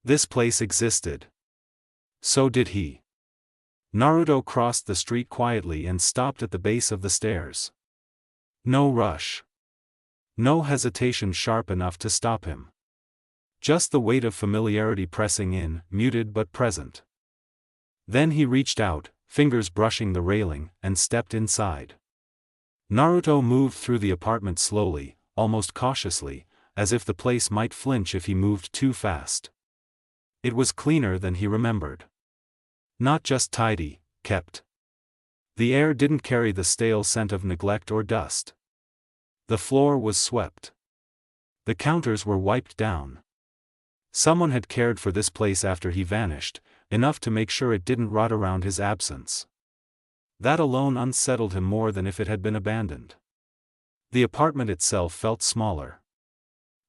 This place existed. So did he. Naruto crossed the street quietly and stopped at the base of the stairs. No rush. No hesitation sharp enough to stop him. Just the weight of familiarity pressing in, muted but present. Then he reached out, fingers brushing the railing, and stepped inside. Naruto moved through the apartment slowly, almost cautiously, as if the place might flinch if he moved too fast. It was cleaner than he remembered. Not just tidy, kept. The air didn't carry the stale scent of neglect or dust. The floor was swept. The counters were wiped down. Someone had cared for this place after he vanished, enough to make sure it didn't rot around his absence. That alone unsettled him more than if it had been abandoned. The apartment itself felt smaller.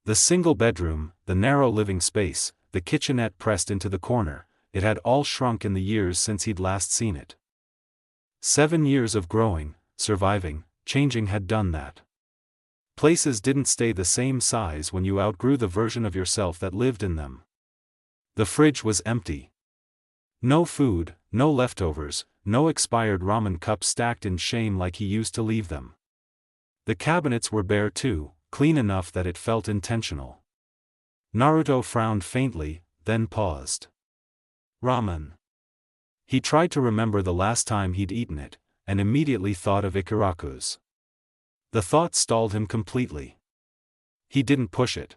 The single bedroom, the narrow living space, the kitchenette pressed into the corner, it had all shrunk in the years since he'd last seen it. 7 years of growing, surviving, changing had done that. Places didn't stay the same size when you outgrew the version of yourself that lived in them. The fridge was empty. No food, no leftovers, no expired ramen cups stacked in shame like he used to leave them. The cabinets were bare too, clean enough that it felt intentional. Naruto frowned faintly, then paused. Ramen. He tried to remember the last time he'd eaten it, and immediately thought of Ikaraku's. The thought stalled him completely. He didn't push it.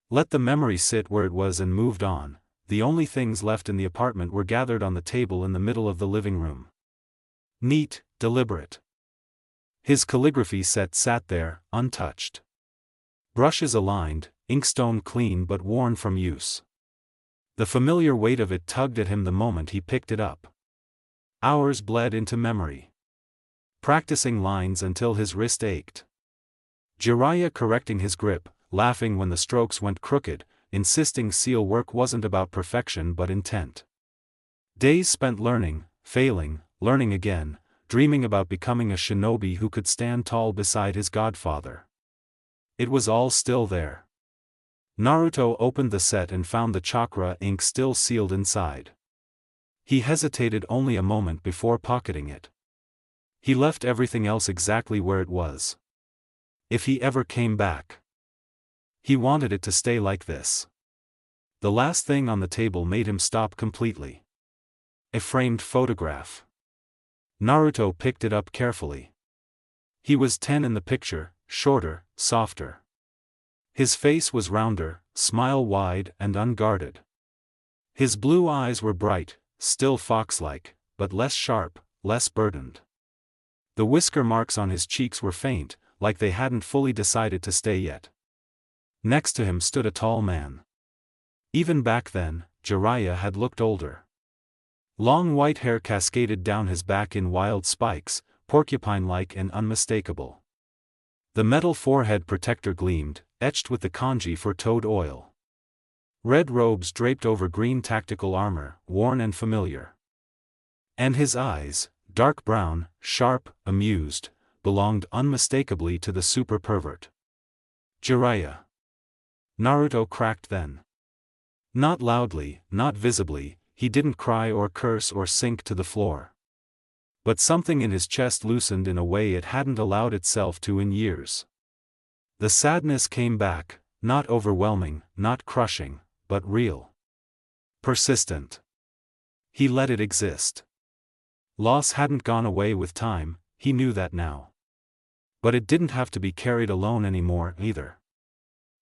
Let the memory sit where it was and moved on. The only things left in the apartment were gathered on the table in the middle of the living room. Neat, deliberate. His calligraphy set sat there, untouched. Brushes aligned, inkstone clean but worn from use. The familiar weight of it tugged at him the moment he picked it up. Hours bled into memory. Practicing lines until his wrist ached. Jiraiya correcting his grip, laughing when the strokes went crooked, insisting seal work wasn't about perfection but intent. Days spent learning, failing, learning again, dreaming about becoming a shinobi who could stand tall beside his godfather. It was all still there. Naruto opened the set and found the chakra ink still sealed inside. He hesitated only a moment before pocketing it. He left everything else exactly where it was. If he ever came back, he wanted it to stay like this. The last thing on the table made him stop completely. A framed photograph. Naruto picked it up carefully. He was 10 in the picture, shorter, softer. His face was rounder, smile wide and unguarded. His blue eyes were bright, still fox-like, but less sharp, less burdened. The whisker marks on his cheeks were faint, like they hadn't fully decided to stay yet. Next to him stood a tall man. Even back then, Jiraiya had looked older. Long white hair cascaded down his back in wild spikes, porcupine-like and unmistakable. The metal forehead protector gleamed, etched with the kanji for toad oil. Red robes draped over green tactical armor, worn and familiar. And his eyes, dark brown, sharp, amused, belonged unmistakably to the super pervert. Jiraiya. Naruto cracked then. Not loudly, not visibly, he didn't cry or curse or sink to the floor. But something in his chest loosened in a way it hadn't allowed itself to in years. The sadness came back, Not overwhelming, not crushing, but real. Persistent. He let it exist. Loss hadn't gone away with time, he knew that now. But it didn't have to be carried alone anymore, either.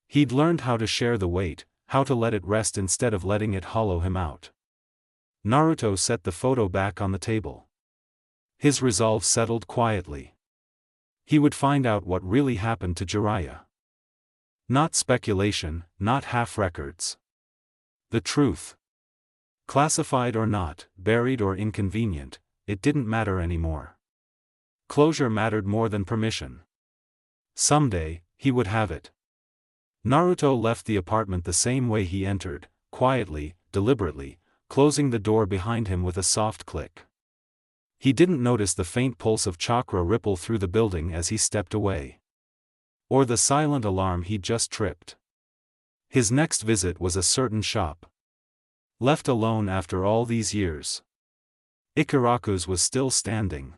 He'd learned how to share the weight, how to let it rest instead of letting it hollow him out. Naruto set the photo back on the table. His resolve settled quietly. He would find out what really happened to Jiraiya. Not speculation, not half-records. The truth. Classified or not, buried or inconvenient, it didn't matter anymore. Closure mattered more than permission. Someday, he would have it. Naruto left the apartment the same way he entered, quietly, deliberately, closing the door behind him with a soft click. He didn't notice the faint pulse of chakra ripple through the building as he stepped away. Or the silent alarm he'd just tripped. His next visit was a certain shop. Left alone after all these years. Ikaraku's was still standing.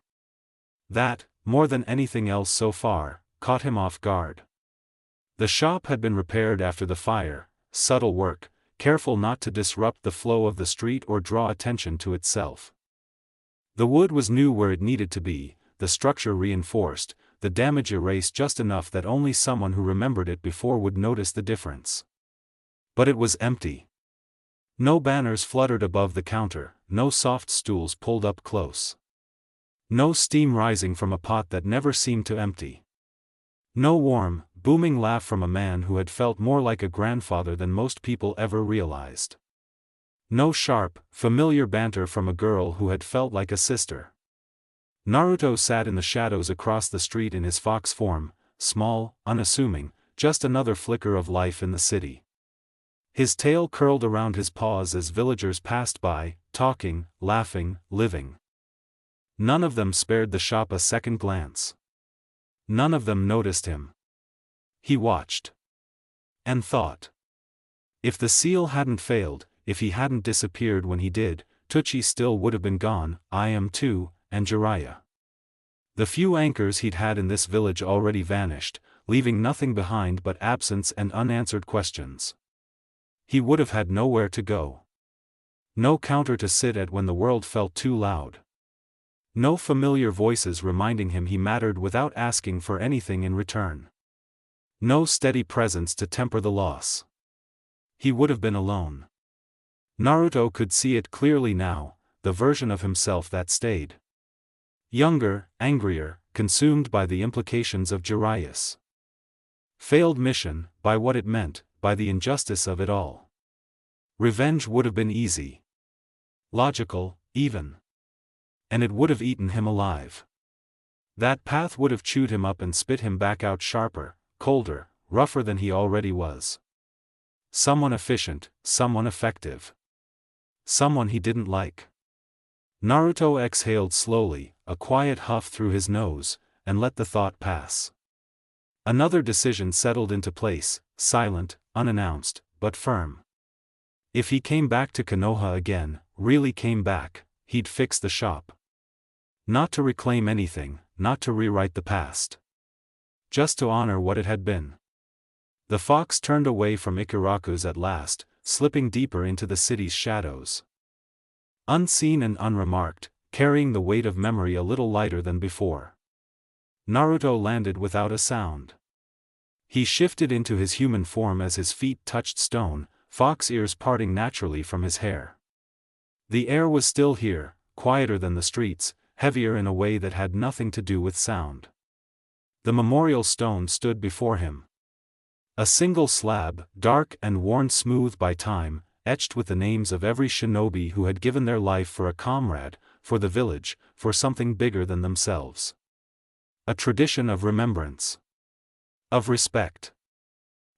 That, more than anything else so far, caught him off guard. The shop had been repaired after the fire, subtle work, careful not to disrupt the flow of the street or draw attention to itself. The wood was new where it needed to be, the structure reinforced, the damage erased just enough that only someone who remembered it before would notice the difference. But it was empty. No banners fluttered above the counter, no soft stools pulled up close. No steam rising from a pot that never seemed to empty. No warm, booming laugh from a man who had felt more like a grandfather than most people ever realized. No sharp, familiar banter from a girl who had felt like a sister. Naruto sat in the shadows across the street in his fox form, small, unassuming, just another flicker of life in the city. His tail curled around his paws as villagers passed by, talking, laughing, living. None of them spared the shop a second glance. None of them noticed him. He watched. And thought. If the seal hadn't failed, if he hadn't disappeared when he did, Teuchi still would have been gone, I am too, and Jiraiya. The few anchors he'd had in this village already vanished, leaving nothing behind but absence and unanswered questions. He would have had nowhere to go. No counter to sit at when the world felt too loud. No familiar voices reminding him he mattered without asking for anything in return. No steady presence to temper the loss. He would have been alone. Naruto could see it clearly now, the version of himself that stayed. Younger, angrier, consumed by the implications of Jiraiya's failed mission, by what it meant, by the injustice of it all. Revenge would have been easy. Logical, even. And it would have eaten him alive. That path would have chewed him up and spit him back out sharper, colder, rougher than he already was. Someone efficient, someone effective. Someone he didn't like. Naruto exhaled slowly, a quiet huff through his nose, and let the thought pass. Another decision settled into place, silent, unannounced, but firm. If he came back to Konoha again, really came back, he'd fix the shop. Not to reclaim anything, not to rewrite the past. Just to honor what it had been. The fox turned away from Ikaraku's at last, slipping deeper into the city's shadows. Unseen and unremarked, carrying the weight of memory a little lighter than before. Naruto landed without a sound. He shifted into his human form as his feet touched stone, fox ears parting naturally from his hair. The air was still here, quieter than the streets, heavier in a way that had nothing to do with sound. The memorial stone stood before him. A single slab, dark and worn smooth by time, etched with the names of every shinobi who had given their life for a comrade, for the village, for something bigger than themselves. A tradition of remembrance. Of respect.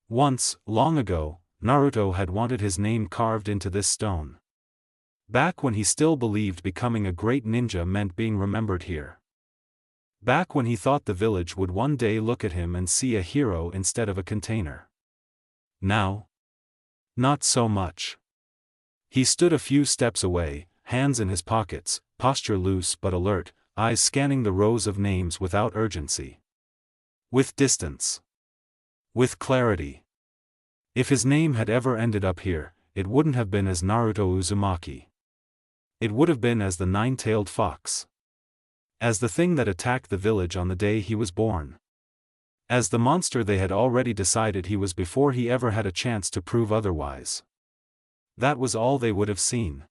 Once, long ago, Naruto had wanted his name carved into this stone. Back when he still believed becoming a great ninja meant being remembered here. Back when he thought the village would one day look at him and see a hero instead of a container. Now? Not so much. He stood a few steps away, hands in his pockets, posture loose but alert, eyes scanning the rows of names without urgency. With distance. With clarity. If his name had ever ended up here, it wouldn't have been as Naruto Uzumaki. It would have been as the nine-tailed fox. As the thing that attacked the village on the day he was born. As the monster they had already decided he was before he ever had a chance to prove otherwise. That was all they would have seen.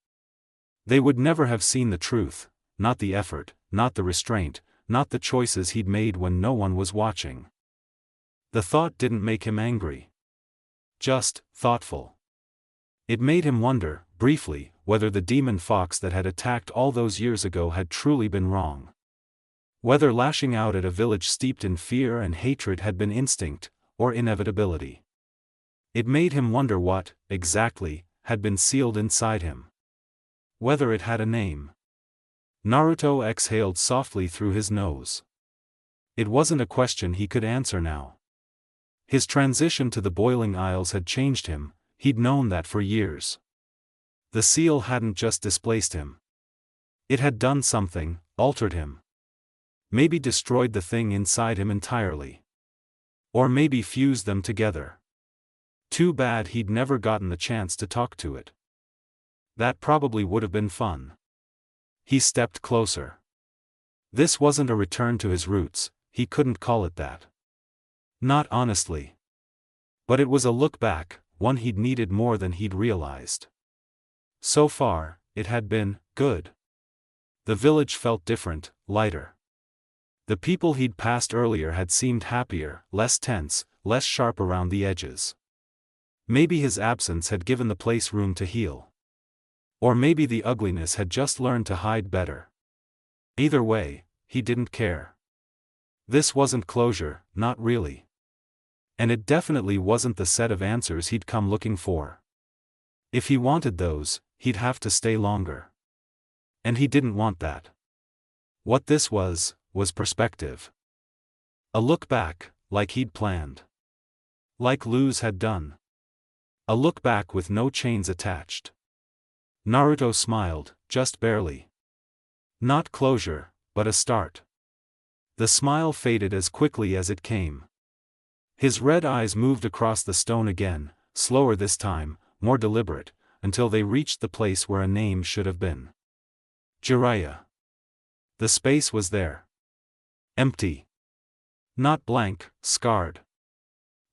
They would never have seen the truth, not the effort, not the restraint, not the choices he'd made when no one was watching. The thought didn't make him angry. Just thoughtful. It made him wonder, briefly, whether the demon fox that had attacked all those years ago had truly been wrong. Whether lashing out at a village steeped in fear and hatred had been instinct, or inevitability. It made him wonder what, exactly, had been sealed inside him. Whether it had a name. Naruto exhaled softly through his nose. It wasn't a question he could answer now. His transition to the Boiling Isles had changed him, he'd known that for years. The seal hadn't just displaced him. It had done something, altered him. Maybe destroyed the thing inside him entirely. Or maybe fused them together. Too bad he'd never gotten the chance to talk to it. That probably would have been fun. He stepped closer. This wasn't a return to his roots, he couldn't call it that. Not honestly. But it was a look back, one he'd needed more than he'd realized. So far, it had been good. The village felt different, lighter. The people he'd passed earlier had seemed happier, less tense, less sharp around the edges. Maybe his absence had given the place room to heal. Or maybe the ugliness had just learned to hide better. Either way, he didn't care. This wasn't closure, not really. And it definitely wasn't the set of answers he'd come looking for. If he wanted those, he'd have to stay longer. And he didn't want that. What this was perspective. A look back, like he'd planned. Like Luz had done. A look back with no chains attached. Naruto smiled, just barely. Not closure, but a start. The smile faded as quickly as it came. His red eyes moved across the stone again, slower this time, more deliberate, until they reached the place where a name should have been. Jiraiya. The space was there. Empty. Not blank, scarred.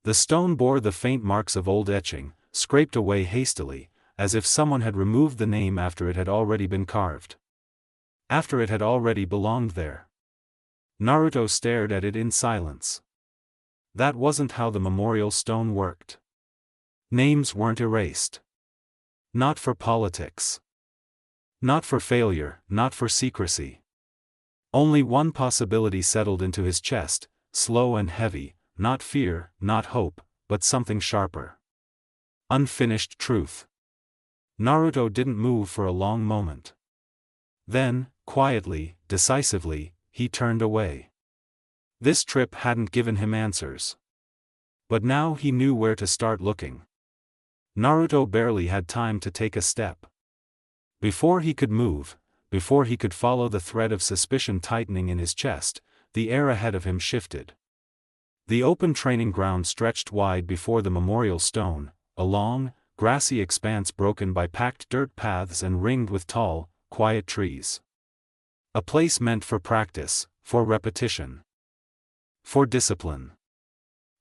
The stone bore the faint marks of old etching, scraped away hastily, as if someone had removed the name after it had already been carved. After it had already belonged there. Naruto stared at it in silence. That wasn't how the memorial stone worked. Names weren't erased. Not for politics. Not for failure, not for secrecy. Only one possibility settled into his chest, slow and heavy, not fear, not hope, but something sharper. Unfinished truth. Naruto didn't move for a long moment. Then, quietly, decisively, he turned away. This trip hadn't given him answers. But now he knew where to start looking. Naruto barely had time to take a step. Before he could move, before he could follow the thread of suspicion tightening in his chest, the air ahead of him shifted. The open training ground stretched wide before the memorial stone, a long, grassy expanse broken by packed dirt paths and ringed with tall, quiet trees. A place meant for practice, for repetition. For discipline.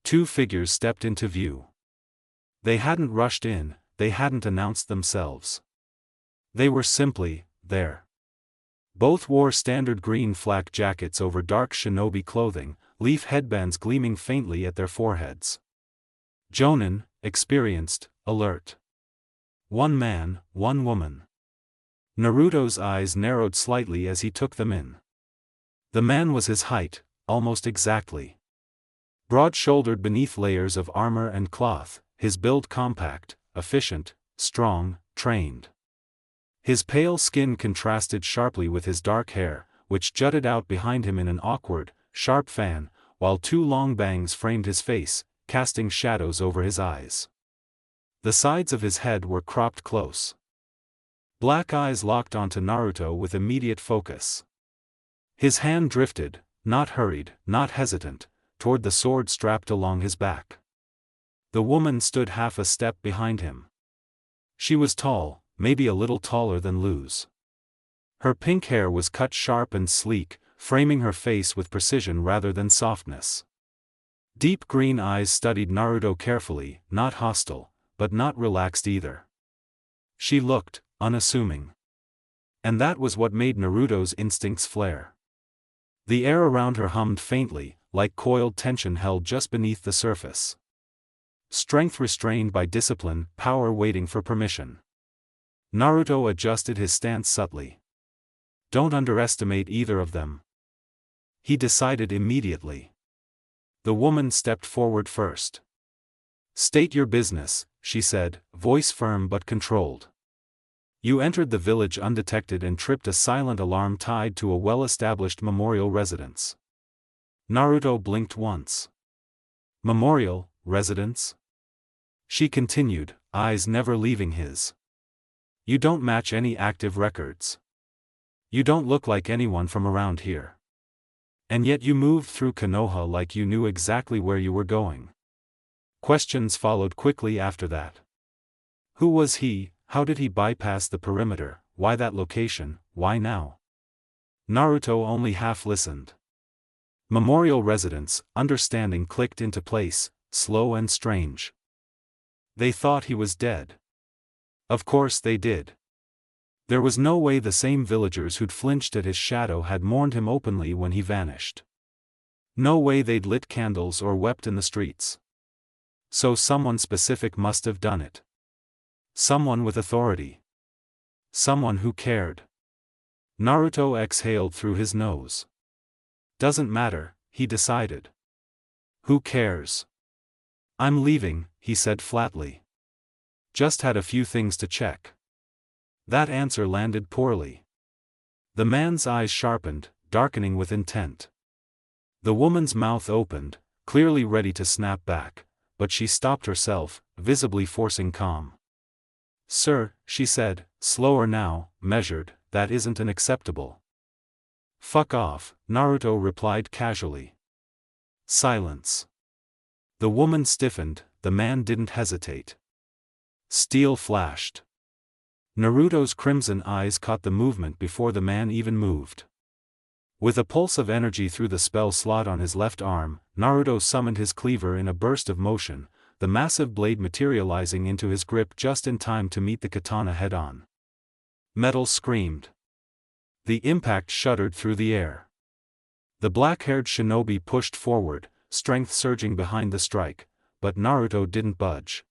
Two figures stepped into view. They hadn't rushed in, they hadn't announced themselves. They were simply there. Both wore standard green flak jackets over dark shinobi clothing, leaf headbands gleaming faintly at their foreheads. Jonin, experienced, alert. One man, one woman. Naruto's eyes narrowed slightly as he took them in. The man was his height, almost exactly. Broad-shouldered beneath layers of armor and cloth, his build compact, efficient, strong, trained. His pale skin contrasted sharply with his dark hair, which jutted out behind him in an awkward, sharp fan, while two long bangs framed his face, casting shadows over his eyes. The sides of his head were cropped close. Black eyes locked onto Naruto with immediate focus. His hand drifted, not hurried, not hesitant, toward the sword strapped along his back. The woman stood half a step behind him. She was tall, maybe a little taller than Luz. Her pink hair was cut sharp and sleek, framing her face with precision rather than softness. Deep green eyes studied Naruto carefully, not hostile, but not relaxed either. She looked unassuming. And that was what made Naruto's instincts flare. The air around her hummed faintly, like coiled tension held just beneath the surface. Strength restrained by discipline, power waiting for permission. Naruto adjusted his stance subtly. Don't underestimate either of them, he decided immediately. The woman stepped forward first. State your business, she said, voice firm but controlled. You entered the village undetected and tripped a silent alarm tied to a well-established memorial residence. Naruto blinked once. Memorial residence? She continued, eyes never leaving his. You don't match any active records. You don't look like anyone from around here. And yet you moved through Konoha like you knew exactly where you were going. Questions followed quickly after that. Who was he? How did he bypass the perimeter? Why that location? Why now? Naruto only half listened. Memorial residence, understanding clicked into place, slow and strange. They thought he was dead. Of course they did. There was no way the same villagers who'd flinched at his shadow had mourned him openly when he vanished. No way they'd lit candles or wept in the streets. So someone specific must have done it. Someone with authority. Someone who cared. Naruto exhaled through his nose. Doesn't matter, he decided. Who cares? I'm leaving, he said flatly. Just had a few things to check. That answer landed poorly. The man's eyes sharpened, darkening with intent. The woman's mouth opened, clearly ready to snap back, but she stopped herself, visibly forcing calm. Sir, she said, slower now, measured, that isn't unacceptable. Fuck off, Naruto replied casually. Silence. The woman stiffened, the man didn't hesitate. Steel flashed. Naruto's crimson eyes caught the movement before the man even moved. With a pulse of energy through the spell slot on his left arm, Naruto summoned his cleaver in a burst of motion, the massive blade materializing into his grip just in time to meet the katana head-on. Metal screamed. The impact shuddered through the air. The black-haired shinobi pushed forward, strength surging behind the strike, but Naruto didn't budge.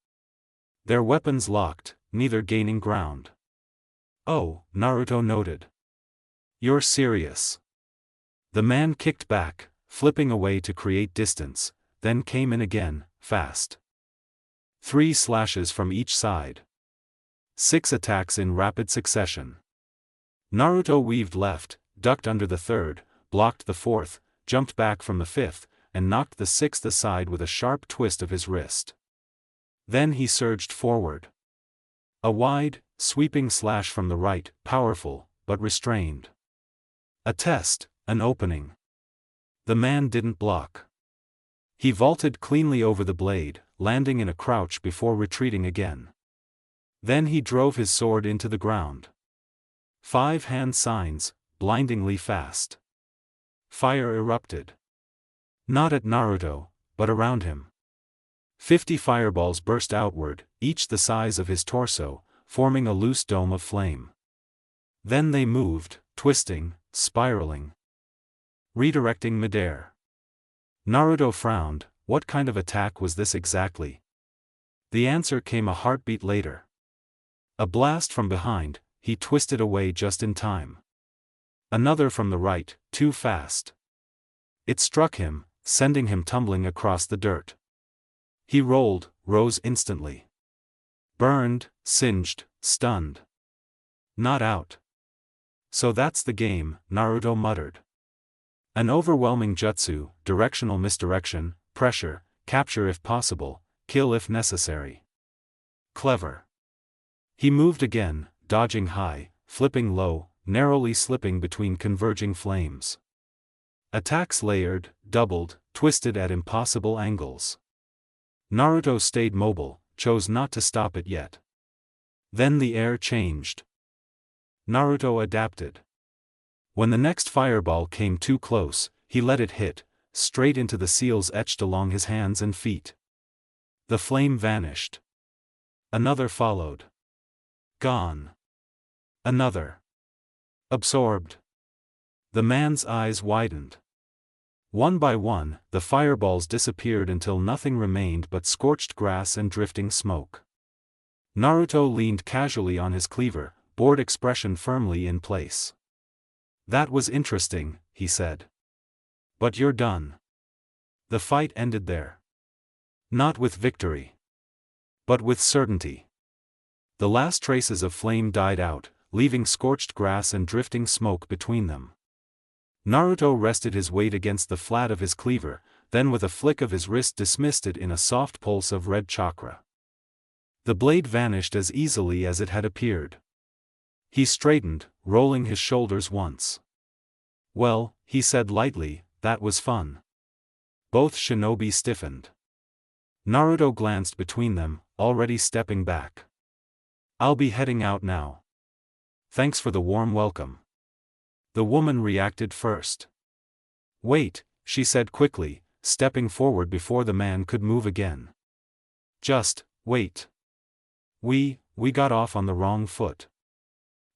Their weapons locked, neither gaining ground. Oh, Naruto noted. You're serious. The man kicked back, flipping away to create distance, then came in again, fast. 3 slashes from each side. 6 attacks in rapid succession. Naruto weaved left, ducked under the third, blocked the fourth, jumped back from the fifth, and knocked the sixth aside with a sharp twist of his wrist. Then he surged forward. A wide, sweeping slash from the right, powerful, but restrained. A test, an opening. The man didn't block. He vaulted cleanly over the blade, landing in a crouch before retreating again. Then he drove his sword into the ground. 5 hand signs, blindingly fast. Fire erupted. Not at Naruto, but around him. 50 fireballs burst outward, each the size of his torso, forming a loose dome of flame. Then they moved, twisting, spiraling. Redirecting midair. Naruto frowned, what kind of attack was this exactly? The answer came a heartbeat later. A blast from behind, he twisted away just in time. Another from the right, too fast. It struck him, sending him tumbling across the dirt. He rolled, rose instantly. Burned, singed, stunned. Not out. So that's the game, Naruto muttered. An overwhelming jutsu, directional misdirection, pressure, capture if possible, kill if necessary. Clever. He moved again, dodging high, flipping low, narrowly slipping between converging flames. Attacks layered, doubled, twisted at impossible angles. Naruto stayed mobile, chose not to stop it yet. Then the air changed. Naruto adapted. When the next fireball came too close, he let it hit, straight into the seals etched along his hands and feet. The flame vanished. Another followed. Gone. Another. Absorbed. The man's eyes widened. One by one, the fireballs disappeared until nothing remained but scorched grass and drifting smoke. Naruto leaned casually on his cleaver, bored expression firmly in place. "That was interesting," he said. "But you're done." The fight ended there. Not with victory, but with certainty. The last traces of flame died out, leaving scorched grass and drifting smoke between them. Naruto rested his weight against the flat of his cleaver, then with a flick of his wrist dismissed it in a soft pulse of red chakra. The blade vanished as easily as it had appeared. He straightened, rolling his shoulders once. "Well," he said lightly, "that was fun." Both shinobi stiffened. Naruto glanced between them, already stepping back. "I'll be heading out now. Thanks for the warm welcome." The woman reacted first. "Wait," she said quickly, stepping forward before the man could move again. "Just wait. We got off on the wrong foot."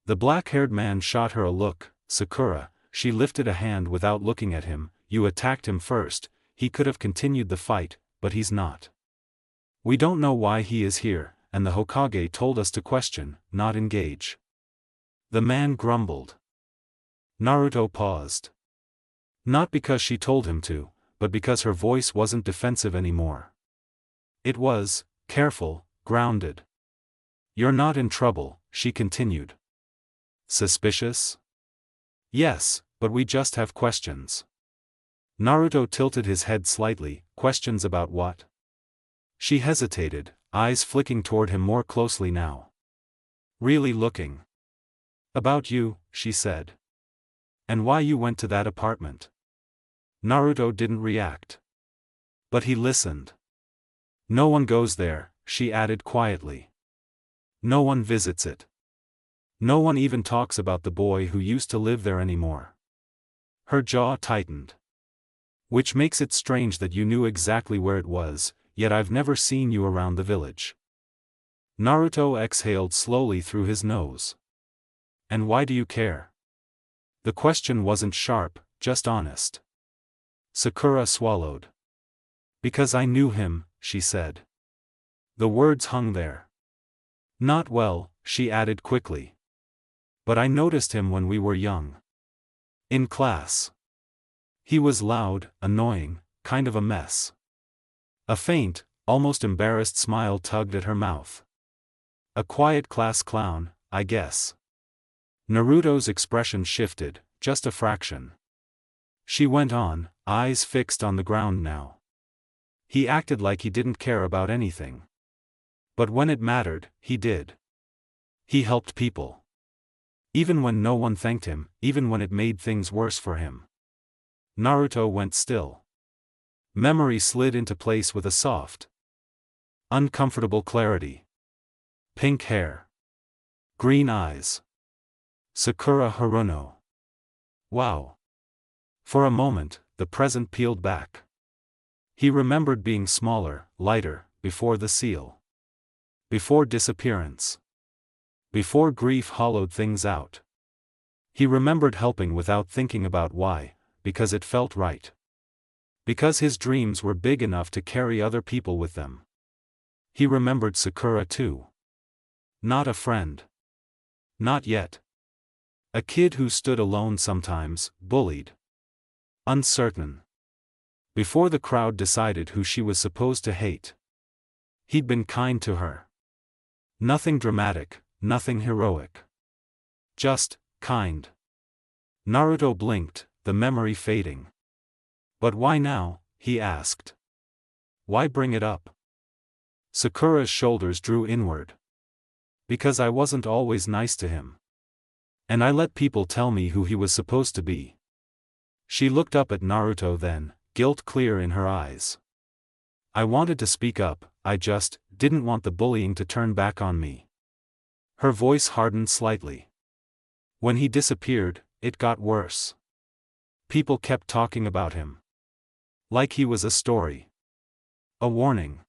The black-haired man shot her a look. "Sakura," she lifted a hand without looking at him, "you attacked him first. He could have continued the fight, but he's not. We don't know why he is here, and the Hokage told us to question, not engage." The man grumbled. Naruto paused. Not because she told him to, but because her voice wasn't defensive anymore. It was careful, grounded. "You're not in trouble," she continued. "Suspicious?" "Yes, but we just have questions." Naruto tilted his head slightly. "Questions about what?" She hesitated, eyes flicking toward him more closely now. "Really looking." "About you," she said. "And why you went to that apartment." Naruto didn't react. But he listened. "No one goes there," she added quietly. "No one visits it. No one even talks about the boy who used to live there anymore." Her jaw tightened. "Which makes it strange that you knew exactly where it was, yet I've never seen you around the village." Naruto exhaled slowly through his nose. "And why do you care?" The question wasn't sharp, just honest. Sakura swallowed. "Because I knew him," she said. The words hung there. "Not well," she added quickly. "But I noticed him when we were young. In class. He was loud, annoying, kind of a mess." A faint, almost embarrassed smile tugged at her mouth. "A quiet class clown, I guess." Naruto's expression shifted, just a fraction. She went on, eyes fixed on the ground now. "He acted like he didn't care about anything. But when it mattered, he did. He helped people. Even when no one thanked him, even when it made things worse for him." Naruto went still. Memory slid into place with a soft, uncomfortable clarity. Pink hair. Green eyes. Sakura Haruno. Wow. For a moment, the present peeled back. He remembered being smaller, lighter, before the seal. Before disappearance. Before grief hollowed things out. He remembered helping without thinking about why, because it felt right. Because his dreams were big enough to carry other people with them. He remembered Sakura too. Not a friend. Not yet. A kid who stood alone sometimes, bullied. Uncertain. Before the crowd decided who she was supposed to hate. He'd been kind to her. Nothing dramatic, nothing heroic. Just, kind. Naruto blinked, the memory fading. "But why now?" he asked. "Why bring it up?" Sakura's shoulders drew inward. "Because I wasn't always nice to him. And I let people tell me who he was supposed to be." She looked up at Naruto then, guilt clear in her eyes. I wanted to speak up, I just didn't want the bullying to turn back on me. Her voice hardened slightly. When he disappeared, it got worse. People kept talking about him. Like he was a story. A warning.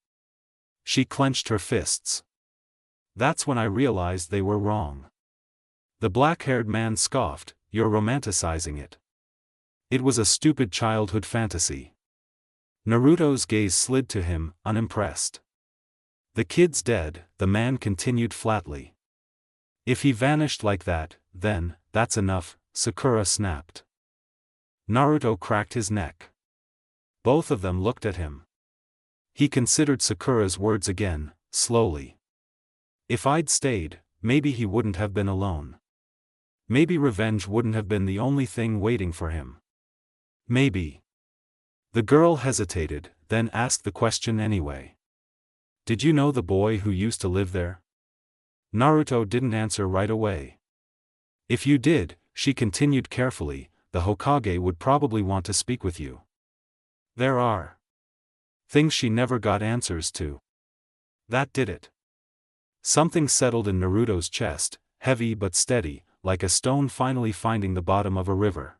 She clenched her fists. That's when I realized they were wrong. The black-haired man scoffed, "You're romanticizing it. It was a stupid childhood fantasy." Naruto's gaze slid to him, unimpressed. "The kid's dead," the man continued flatly. "If he vanished like that, then, that's enough," Sakura snapped. Naruto cracked his neck. Both of them looked at him. He considered Sakura's words again, slowly. If I'd stayed, maybe he wouldn't have been alone. Maybe revenge wouldn't have been the only thing waiting for him. Maybe. The girl hesitated, then asked the question anyway. "Did you know the boy who used to live there?" Naruto didn't answer right away. "If you did," she continued carefully, "the Hokage would probably want to speak with you. There are things she never got answers to." That did it. Something settled in Naruto's chest, heavy but steady, like a stone finally finding the bottom of a river.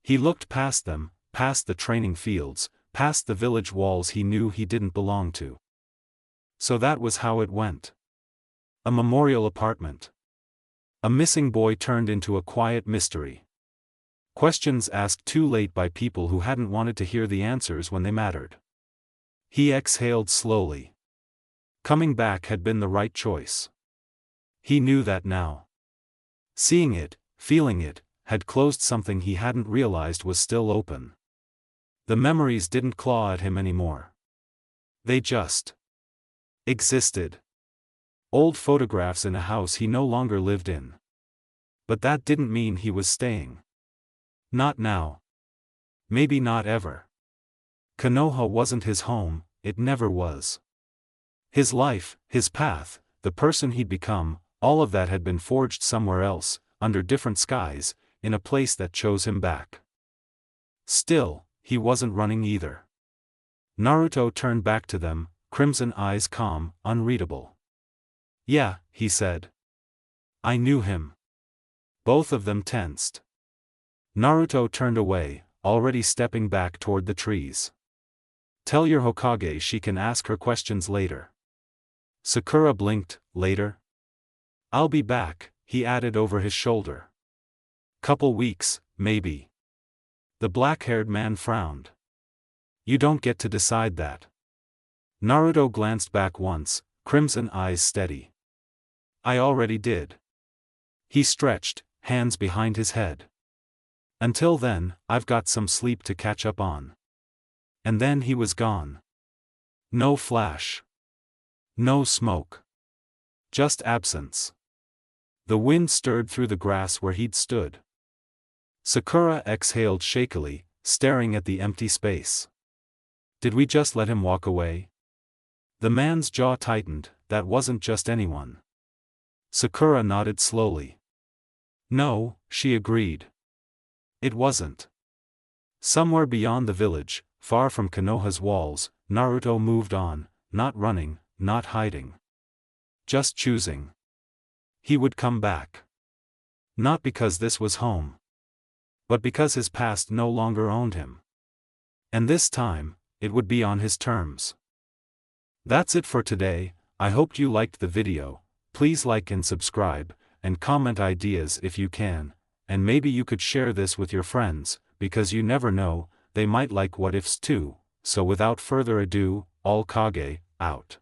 He looked past them, past the training fields, past the village walls he knew he didn't belong to. So that was how it went. A memorial apartment. A missing boy turned into a quiet mystery. Questions asked too late by people who hadn't wanted to hear the answers when they mattered. He exhaled slowly. Coming back had been the right choice. He knew that now. Seeing it, feeling it, had closed something he hadn't realized was still open. The memories didn't claw at him anymore. They just existed. Old photographs in a house he no longer lived in. But that didn't mean he was staying. Not now. Maybe not ever. Konoha wasn't his home, it never was. His life, his path, the person he'd become, all of that had been forged somewhere else, under different skies, in a place that chose him back. Still, he wasn't running either. Naruto turned back to them, crimson eyes calm, unreadable. "Yeah," he said. "I knew him." Both of them tensed. Naruto turned away, already stepping back toward the trees. "Tell your Hokage she can ask her questions later." Sakura blinked. "Later?" "I'll be back," he added over his shoulder. "Couple weeks, maybe." The black-haired man frowned. "You don't get to decide that." Naruto glanced back once, crimson eyes steady. "I already did." He stretched, hands behind his head. "Until then, I've got some sleep to catch up on." And then he was gone. No flash. No smoke. Just absence. The wind stirred through the grass where he'd stood. Sakura exhaled shakily, staring at the empty space. "Did we just let him walk away?" The man's jaw tightened. "That wasn't just anyone." Sakura nodded slowly. "No," she agreed. "It wasn't." Somewhere beyond the village, far from Konoha's walls, Naruto moved on, not running, not hiding. Just choosing. He would come back. Not because this was home. But because his past no longer owned him. And this time, it would be on his terms. That's it for today. I hope you liked the video. Please like and subscribe, and comment ideas if you can, and maybe you could share this with your friends, because you never know, they might like what ifs too. So without further ado, All Kage, out.